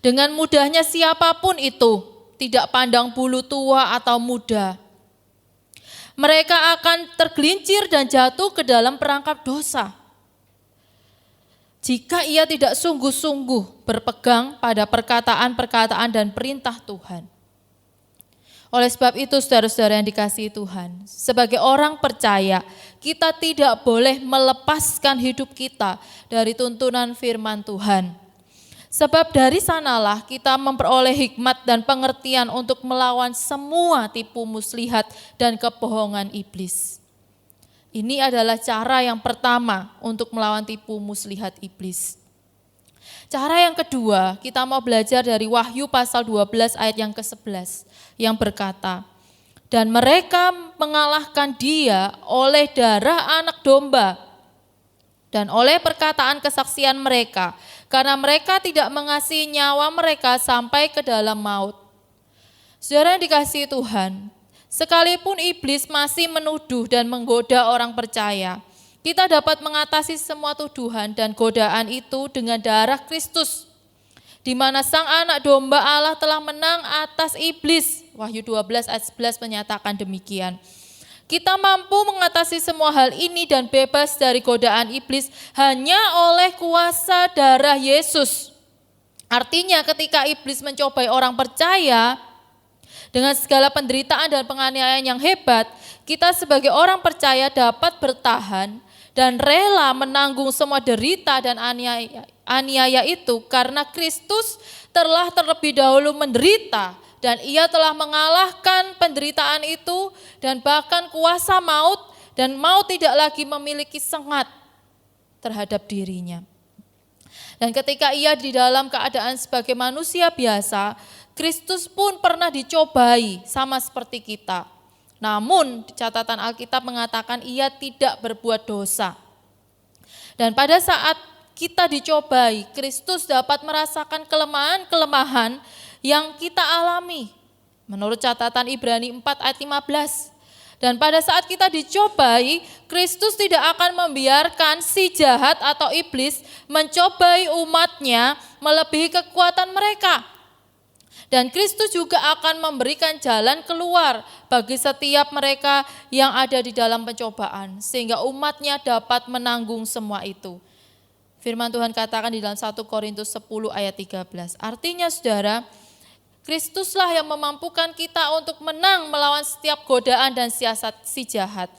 Dengan mudahnya siapapun itu, tidak pandang bulu tua atau muda, mereka akan tergelincir dan jatuh ke dalam perangkap dosa. Jika ia tidak sungguh-sungguh berpegang pada perkataan-perkataan dan perintah Tuhan. Oleh sebab itu, saudara-saudara yang dikasihi Tuhan, sebagai orang percaya, kita tidak boleh melepaskan hidup kita dari tuntunan firman Tuhan. Sebab dari sanalah kita memperoleh hikmat dan pengertian untuk melawan semua tipu muslihat dan kebohongan iblis. Ini adalah cara yang pertama untuk melawan tipu muslihat iblis. Cara yang kedua, kita mau belajar dari Wahyu pasal 12 ayat yang ke-11 yang berkata, dan mereka mengalahkan dia oleh darah anak domba dan oleh perkataan kesaksian mereka, karena mereka tidak mengasihi nyawa mereka sampai ke dalam maut. Saudara yang dikasihi Tuhan, sekalipun iblis masih menuduh dan menggoda orang percaya, kita dapat mengatasi semua tuduhan dan godaan itu dengan darah Kristus, di mana sang anak domba Allah telah menang atas iblis. Wahyu 12 ayat 11 menyatakan demikian. Kita mampu mengatasi semua hal ini dan bebas dari godaan iblis hanya oleh kuasa darah Yesus. Artinya ketika iblis mencobai orang percaya dengan segala penderitaan dan penganiayaan yang hebat, kita sebagai orang percaya dapat bertahan dan rela menanggung semua derita dan aniaya itu karena Kristus telah terlebih dahulu menderita. Dan ia telah mengalahkan penderitaan itu dan bahkan kuasa maut, dan maut tidak lagi memiliki sengat terhadap dirinya. Dan ketika ia di dalam keadaan sebagai manusia biasa, Kristus pun pernah dicobai sama seperti kita. Namun catatan Alkitab mengatakan ia tidak berbuat dosa. Dan pada saat kita dicobai, Kristus dapat merasakan kelemahan-kelemahan yang kita alami. Menurut catatan Ibrani 4 ayat 15. Dan pada saat kita dicobai, Kristus tidak akan membiarkan si jahat atau iblis mencobai umatnya melebihi kekuatan mereka. Dan Kristus juga akan memberikan jalan keluar bagi setiap mereka yang ada di dalam pencobaan, sehingga umatnya dapat menanggung semua itu. Firman Tuhan katakan di dalam 1 Korintus 10 ayat 13. Artinya saudara, Kristuslah yang memampukan kita untuk menang melawan setiap godaan dan siasat si jahat.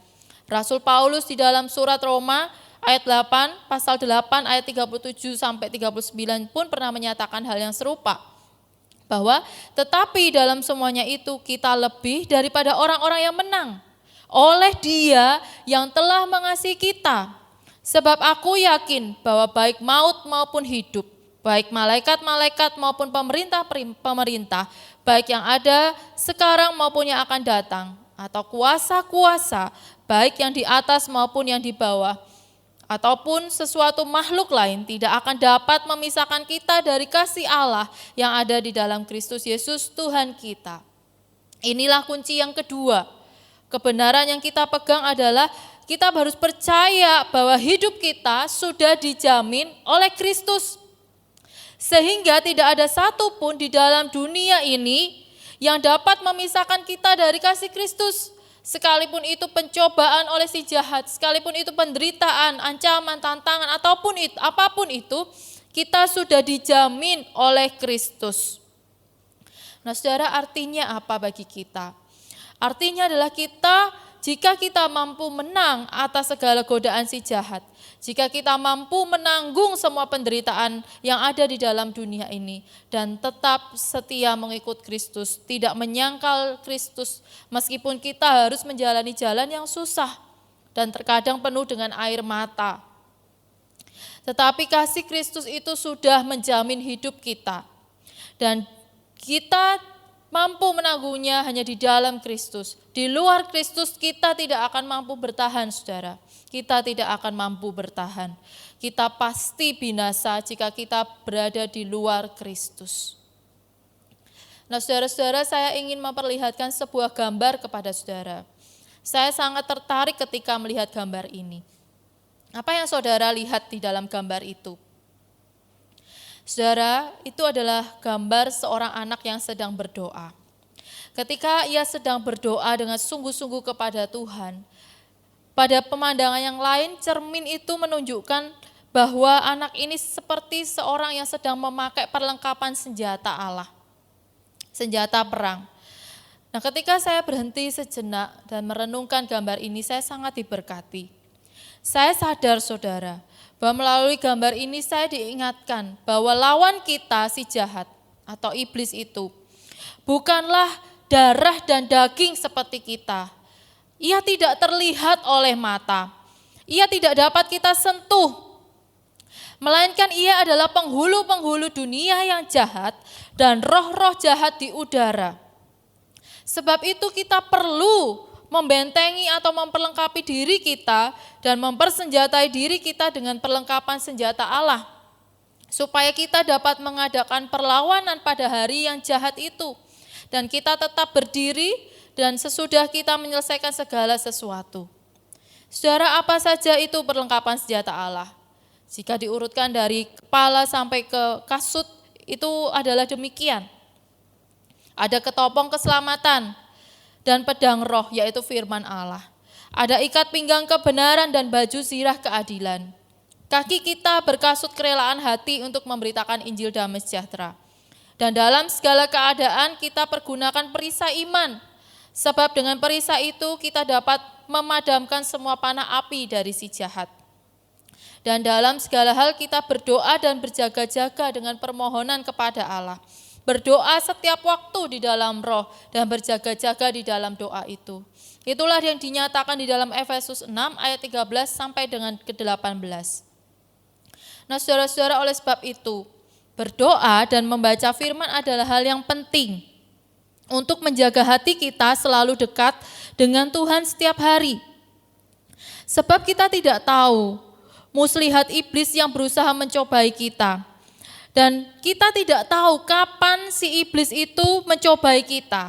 Rasul Paulus di dalam surat Roma ayat 8, pasal 8 ayat 37 sampai 39 pun pernah menyatakan hal yang serupa. Bahwa tetapi dalam semuanya itu kita lebih daripada orang-orang yang menang oleh Dia yang telah mengasihi kita. Sebab aku yakin bahwa baik maut maupun hidup, baik malaikat-malaikat maupun pemerintah, baik yang ada sekarang maupun yang akan datang, atau kuasa-kuasa, baik yang di atas maupun yang di bawah, ataupun sesuatu makhluk lain tidak akan dapat memisahkan kita dari kasih Allah yang ada di dalam Kristus Yesus Tuhan kita. Inilah kunci yang kedua. Kebenaran yang kita pegang adalah kita harus percaya bahwa hidup kita sudah dijamin oleh Kristus. Sehingga tidak ada satupun di dalam dunia ini yang dapat memisahkan kita dari kasih Kristus. sekalipun itu pencobaan oleh si jahat, sekalipun itu penderitaan, ancaman, tantangan, apapun itu, kita sudah dijamin oleh Kristus. Nah saudara, artinya apa bagi kita? Artinya adalah jika kita mampu menang atas segala godaan si jahat, jika kita mampu menanggung semua penderitaan yang ada di dalam dunia ini, dan tetap setia mengikut Kristus, tidak menyangkal Kristus, meskipun kita harus menjalani jalan yang susah, dan terkadang penuh dengan air mata. Tetapi kasih Kristus itu sudah menjamin hidup kita, dan kita mampu menanggungnya hanya di dalam Kristus. Di luar Kristus kita tidak akan mampu bertahan, saudara. Kita tidak akan mampu bertahan. Kita pasti binasa jika kita berada di luar Kristus. Nah saudara-saudara, saya ingin memperlihatkan sebuah gambar kepada saudara. Saya sangat tertarik ketika melihat gambar ini. Apa yang saudara lihat di dalam gambar itu? Saudara, itu adalah gambar seorang anak yang sedang berdoa. Ketika ia sedang berdoa dengan sungguh-sungguh kepada Tuhan, pada pemandangan yang lain, cermin itu menunjukkan bahwa anak ini seperti seorang yang sedang memakai perlengkapan senjata Allah, senjata perang. Nah, ketika saya berhenti sejenak dan merenungkan gambar ini, saya sangat diberkati. Saya sadar, saudara, bahwa melalui gambar ini saya diingatkan bahwa lawan kita si jahat atau iblis itu bukanlah darah dan daging seperti kita. Ia tidak terlihat oleh mata. Ia tidak dapat kita sentuh. Melainkan ia adalah penghulu-penghulu dunia yang jahat dan roh-roh jahat di udara. Sebab itu kita perlu membentengi atau memperlengkapi diri kita dan mempersenjatai diri kita dengan perlengkapan senjata Allah, supaya kita dapat mengadakan perlawanan pada hari yang jahat itu, dan kita tetap berdiri dan sesudah kita menyelesaikan segala sesuatu. Saudara, apa saja itu perlengkapan senjata Allah? Jika diurutkan dari kepala sampai ke kasut, itu adalah demikian. Ada ketopong keselamatan dan pedang roh, yaitu firman Allah. Ada ikat pinggang kebenaran dan baju zirah keadilan. Kaki kita berkasut kerelaan hati untuk memberitakan Injil damai sejahtera. Dan dalam segala keadaan kita pergunakan perisai iman. Sebab dengan perisai itu kita dapat memadamkan semua panah api dari si jahat. Dan dalam segala hal kita berdoa dan berjaga-jaga dengan permohonan kepada Allah. Berdoa setiap waktu di dalam roh dan berjaga-jaga di dalam doa itu. Itulah yang dinyatakan di dalam Efesus 6 ayat 13 sampai dengan ke-18. Nah saudara-saudara, oleh sebab itu, berdoa dan membaca firman adalah hal yang penting untuk menjaga hati kita selalu dekat dengan Tuhan setiap hari. Sebab kita tidak tahu muslihat iblis yang berusaha mencobai kita. Dan kita tidak tahu kapan si iblis itu mencobai kita.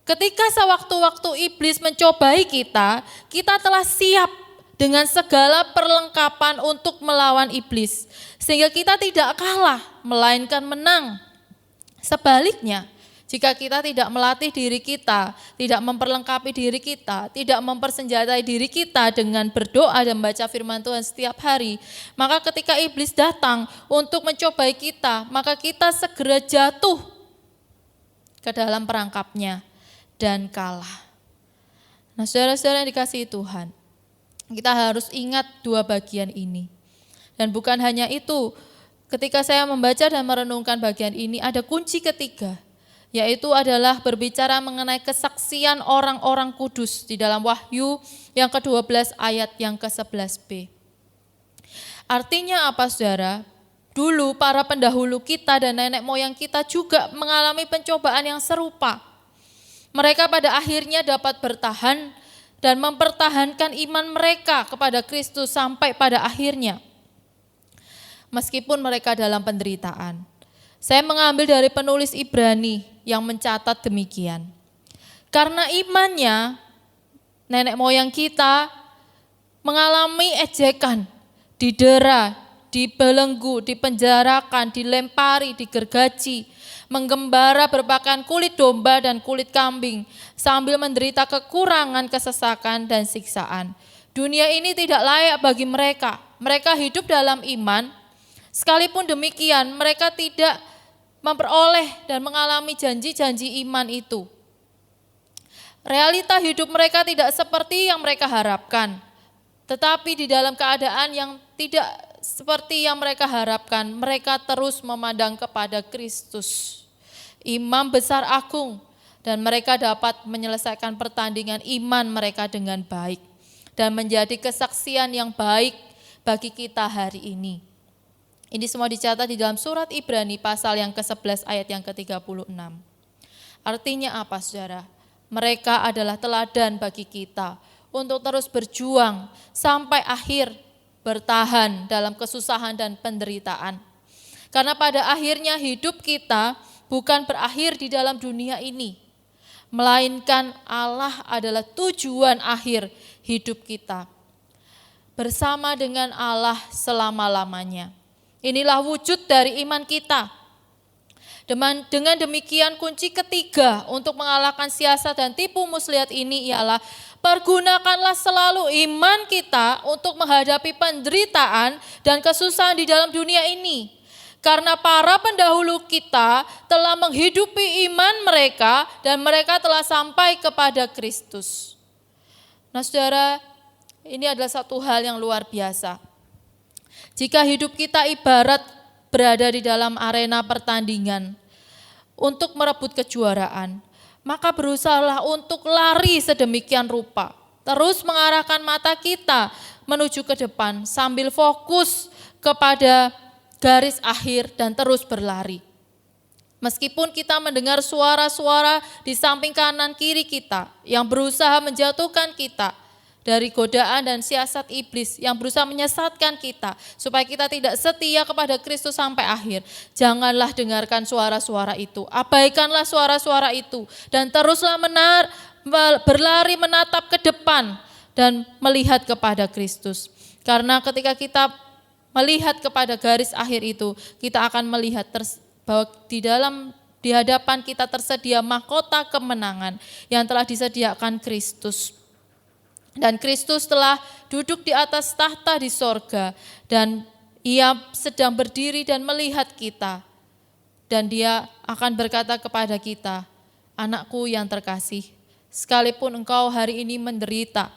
Ketika sewaktu-waktu iblis mencobai kita, kita telah siap dengan segala perlengkapan untuk melawan iblis. Sehingga kita tidak kalah, melainkan menang. Sebaliknya, jika kita tidak melatih diri kita, tidak memperlengkapi diri kita, tidak mempersenjatai diri kita dengan berdoa dan membaca firman Tuhan setiap hari, maka ketika iblis datang untuk mencobai kita, maka kita segera jatuh ke dalam perangkapnya dan kalah. Nah saudara-saudara yang dikasihi Tuhan, kita harus ingat dua bagian ini. Dan bukan hanya itu, ketika saya membaca dan merenungkan bagian ini, ada kunci ketiga, yaitu adalah berbicara mengenai kesaksian orang-orang kudus di dalam Wahyu yang ke-12 ayat yang ke-11b. Artinya apa saudara? Dulu para pendahulu kita dan nenek moyang kita juga mengalami pencobaan yang serupa. Mereka pada akhirnya dapat bertahan dan mempertahankan iman mereka kepada Kristus sampai pada akhirnya. Meskipun mereka dalam penderitaan. Saya mengambil dari penulis Ibrani yang mencatat demikian. Karena imannya, nenek moyang kita mengalami ejekan, didera, dibelenggu, dipenjarakan, dilempari, digergaji. menggembara berpakaian kulit domba dan kulit kambing, sambil menderita kekurangan, kesesakan, dan siksaan. Dunia ini tidak layak bagi mereka. Mereka hidup dalam iman, sekalipun demikian mereka tidak memperoleh dan mengalami janji-janji iman itu. Realita hidup mereka tidak seperti yang mereka harapkan, tetapi di dalam keadaan yang tidak seperti yang mereka harapkan, mereka terus memandang kepada Kristus, Imam besar agung, dan mereka dapat menyelesaikan pertandingan iman mereka dengan baik dan menjadi kesaksian yang baik bagi kita hari ini. Ini semua dicatat di dalam surat Ibrani pasal yang ke-11 ayat yang ke-36. Artinya apa, saudara? Mereka adalah teladan bagi kita untuk terus berjuang sampai akhir, bertahan dalam kesusahan dan penderitaan. Karena pada akhirnya hidup kita bukan berakhir di dalam dunia ini, melainkan Allah adalah tujuan akhir hidup kita. Bersama dengan Allah selama-lamanya. Inilah wujud dari iman kita. Dengan demikian kunci ketiga untuk mengalahkan siasat dan tipu muslihat ini ialah pergunakanlah selalu iman kita untuk menghadapi penderitaan dan kesusahan di dalam dunia ini. Karena para pendahulu kita telah menghidupi iman mereka dan mereka telah sampai kepada Kristus. Nah, saudara, ini adalah satu hal yang luar biasa. Jika hidup kita ibarat berada di dalam arena pertandingan untuk merebut kejuaraan, maka berusahalah untuk lari sedemikian rupa. Terus mengarahkan mata kita menuju ke depan sambil fokus kepada garis akhir dan terus berlari. Meskipun kita mendengar suara-suara di samping kanan kiri kita yang berusaha menjatuhkan kita dari godaan dan siasat iblis yang berusaha menyesatkan kita supaya kita tidak setia kepada Kristus sampai akhir. Janganlah dengarkan suara-suara itu, abaikanlah suara-suara itu dan teruslah berlari menatap ke depan dan melihat kepada Kristus. Karena ketika kita melihat kepada garis akhir itu, kita akan melihat bahwa di hadapan kita tersedia mahkota kemenangan yang telah disediakan Kristus. Dan Kristus telah duduk di atas tahta di sorga dan ia sedang berdiri dan melihat kita. Dan dia akan berkata kepada kita, anakku yang terkasih, sekalipun engkau hari ini menderita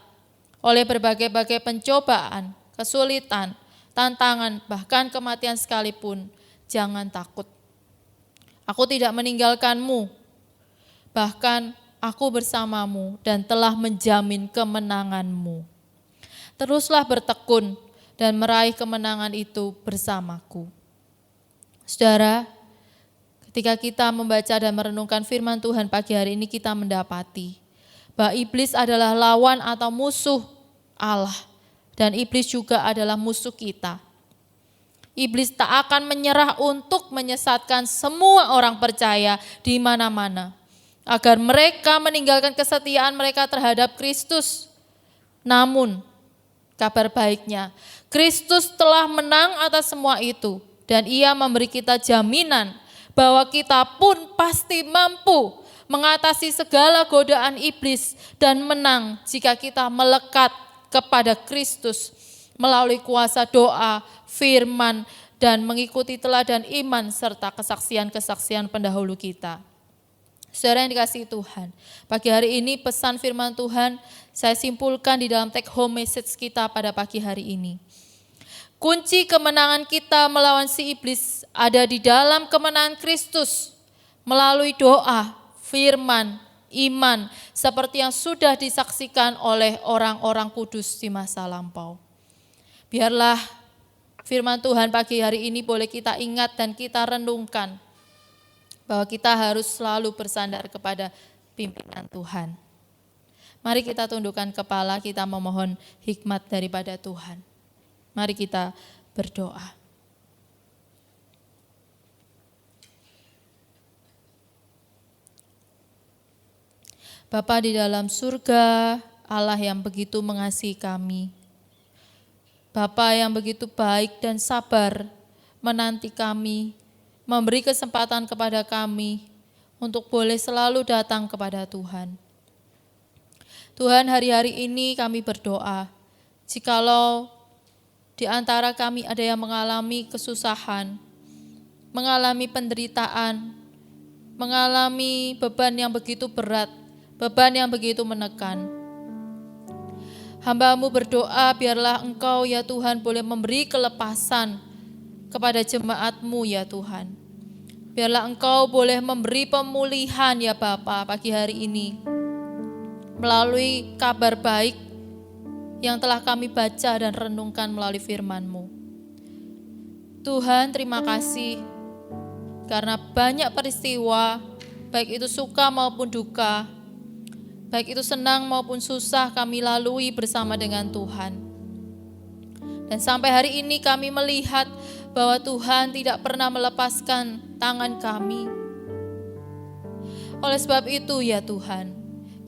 oleh berbagai-bagai pencobaan, kesulitan, tantangan, bahkan kematian sekalipun, jangan takut. Aku tidak meninggalkanmu, bahkan aku bersamamu dan telah menjamin kemenanganmu. Teruslah bertekun dan meraih kemenangan itu bersamaku. Saudara, ketika kita membaca dan merenungkan firman Tuhan pagi hari ini, kita mendapati bahwa iblis adalah lawan atau musuh Allah. Dan iblis juga adalah musuh kita. Iblis tak akan menyerah untuk menyesatkan semua orang percaya di mana-mana, agar mereka meninggalkan kesetiaan mereka terhadap Kristus. Namun, kabar baiknya, Kristus telah menang atas semua itu dan ia memberi kita jaminan bahwa kita pun pasti mampu mengatasi segala godaan iblis dan menang jika kita melekat kepada Kristus melalui kuasa doa, firman, dan mengikuti teladan iman serta kesaksian-kesaksian pendahulu kita. Saudara yang dikasihi Tuhan, pagi hari ini pesan firman Tuhan saya simpulkan di dalam take home message kita pada pagi hari ini. Kunci kemenangan kita melawan si iblis ada di dalam kemenangan Kristus melalui doa, firman, iman seperti yang sudah disaksikan oleh orang-orang kudus di masa lampau. Biarlah firman Tuhan pagi hari ini boleh kita ingat dan kita renungkan bahwa kita harus selalu bersandar kepada pimpinan Tuhan. Mari kita tundukkan kepala, kita memohon hikmat daripada Tuhan. Mari kita berdoa. Bapa di dalam surga, Allah yang begitu mengasihi kami. Bapa yang begitu baik dan sabar menanti kami, memberi kesempatan kepada kami untuk boleh selalu datang kepada Tuhan. Tuhan, hari-hari ini kami berdoa, jikalau di antara kami ada yang mengalami kesusahan, mengalami penderitaan, mengalami beban yang begitu berat, beban yang begitu menekan. Hamba-Mu berdoa biarlah Engkau ya Tuhan boleh memberi kelepasan kepada jemaat-Mu ya Tuhan. Biarlah Engkau boleh memberi pemulihan ya Bapa pagi hari ini melalui kabar baik yang telah kami baca dan renungkan melalui firman-Mu. Tuhan, terima kasih karena banyak peristiwa, baik itu suka maupun duka, baik itu senang maupun susah kami lalui bersama dengan Tuhan. Dan sampai hari ini kami melihat bahwa Tuhan tidak pernah melepaskan tangan kami. Oleh sebab itu ya Tuhan,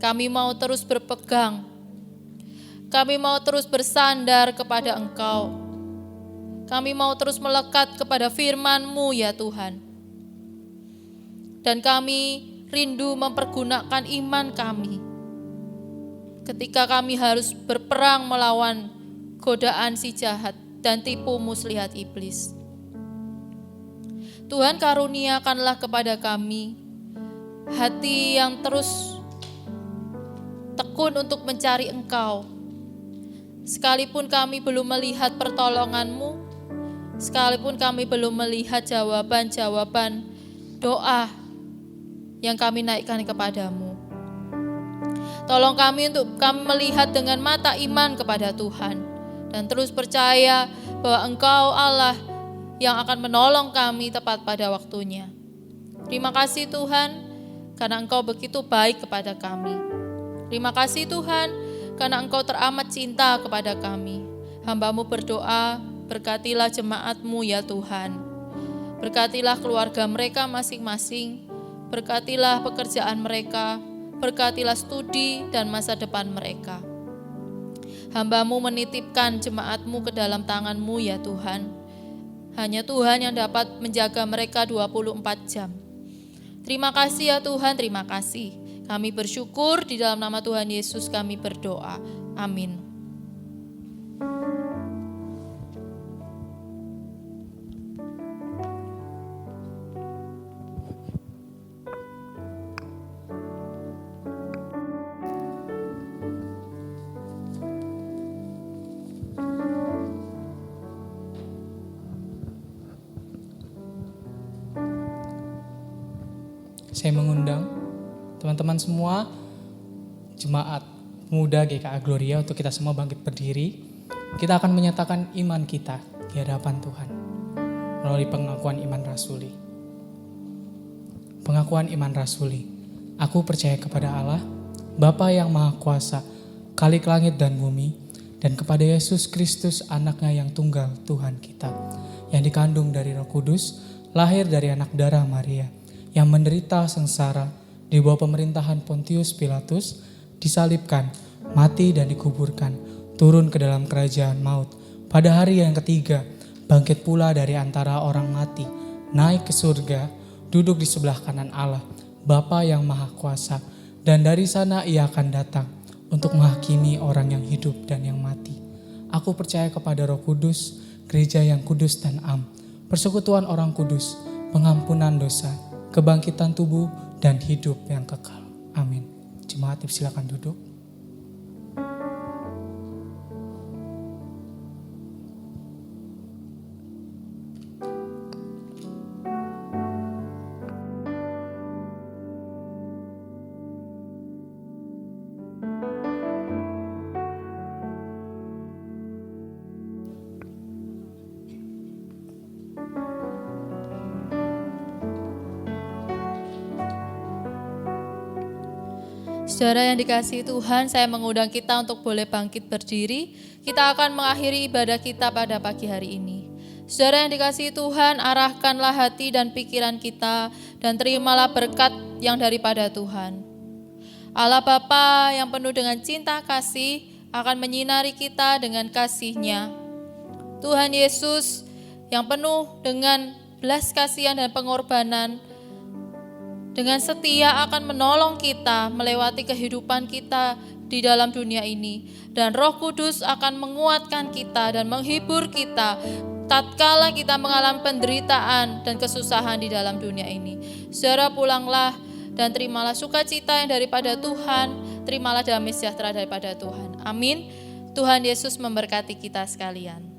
kami mau terus berpegang, kami mau terus bersandar kepada Engkau, kami mau terus melekat kepada firman-Mu ya Tuhan. Dan kami rindu mempergunakan iman kami ketika kami harus berperang melawan godaan si jahat dan tipu muslihat iblis. Tuhan, karuniakanlah kepada kami hati yang terus tekun untuk mencari Engkau. Sekalipun kami belum melihat pertolongan-Mu, sekalipun kami belum melihat jawaban-jawaban doa yang kami naikkan kepadamu. Tolong kami untuk kami melihat dengan mata iman kepada Tuhan dan terus percaya bahwa Engkau Allah yang akan menolong kami tepat pada waktunya. Terima kasih Tuhan, karena Engkau begitu baik kepada kami. Terima kasih Tuhan, karena Engkau teramat cinta kepada kami. Hamba-Mu berdoa, berkatilah jemaat-Mu ya Tuhan. Berkatilah keluarga mereka masing-masing, berkatilah pekerjaan mereka, berkatilah studi dan masa depan mereka. Hamba-Mu menitipkan jemaat-Mu ke dalam tangan-Mu ya Tuhan. Hanya Tuhan yang dapat menjaga mereka 24 jam. Terima kasih ya Tuhan, terima kasih. Kami bersyukur di dalam nama Tuhan Yesus kami berdoa. Amin. Saya mengundang teman-teman semua, jemaat muda GKA Gloria, untuk kita semua bangkit berdiri. Kita akan menyatakan iman kita di hadapan Tuhan melalui pengakuan iman rasuli. Pengakuan iman rasuli. Aku percaya kepada Allah, Bapa yang Maha Kuasa, Khalik langit dan bumi, dan kepada Yesus Kristus, anaknya yang tunggal Tuhan kita, yang dikandung dari Roh Kudus, lahir dari anak darah Maria, yang menderita sengsara di bawah pemerintahan Pontius Pilatus, disalibkan, mati dan dikuburkan, turun ke dalam kerajaan maut. Pada hari yang ketiga, bangkit pula dari antara orang mati, naik ke surga, duduk di sebelah kanan Allah, Bapa yang Maha Kuasa, dan dari sana Ia akan datang untuk menghakimi orang yang hidup dan yang mati. Aku percaya kepada Roh Kudus, gereja yang kudus dan am, persekutuan orang kudus, pengampunan dosa, kebangkitan tubuh, dan hidup yang kekal. Amin. Jemaat silakan duduk. Saudara yang dikasihi Tuhan, saya mengundang kita untuk boleh bangkit berdiri. Kita akan mengakhiri ibadah kita pada pagi hari ini. Saudara yang dikasihi Tuhan, arahkanlah hati dan pikiran kita dan terimalah berkat yang daripada Tuhan. Allah Bapa yang penuh dengan cinta kasih akan menyinari kita dengan kasih-Nya. Tuhan Yesus yang penuh dengan belas kasihan dan pengorbanan, dengan setia akan menolong kita melewati kehidupan kita di dalam dunia ini. Dan Roh Kudus akan menguatkan kita dan menghibur kita tatkala kita mengalami penderitaan dan kesusahan di dalam dunia ini. Saudara, pulanglah dan terimalah sukacita yang daripada Tuhan, terimalah damai sejahtera daripada Tuhan. Amin. Tuhan Yesus memberkati kita sekalian.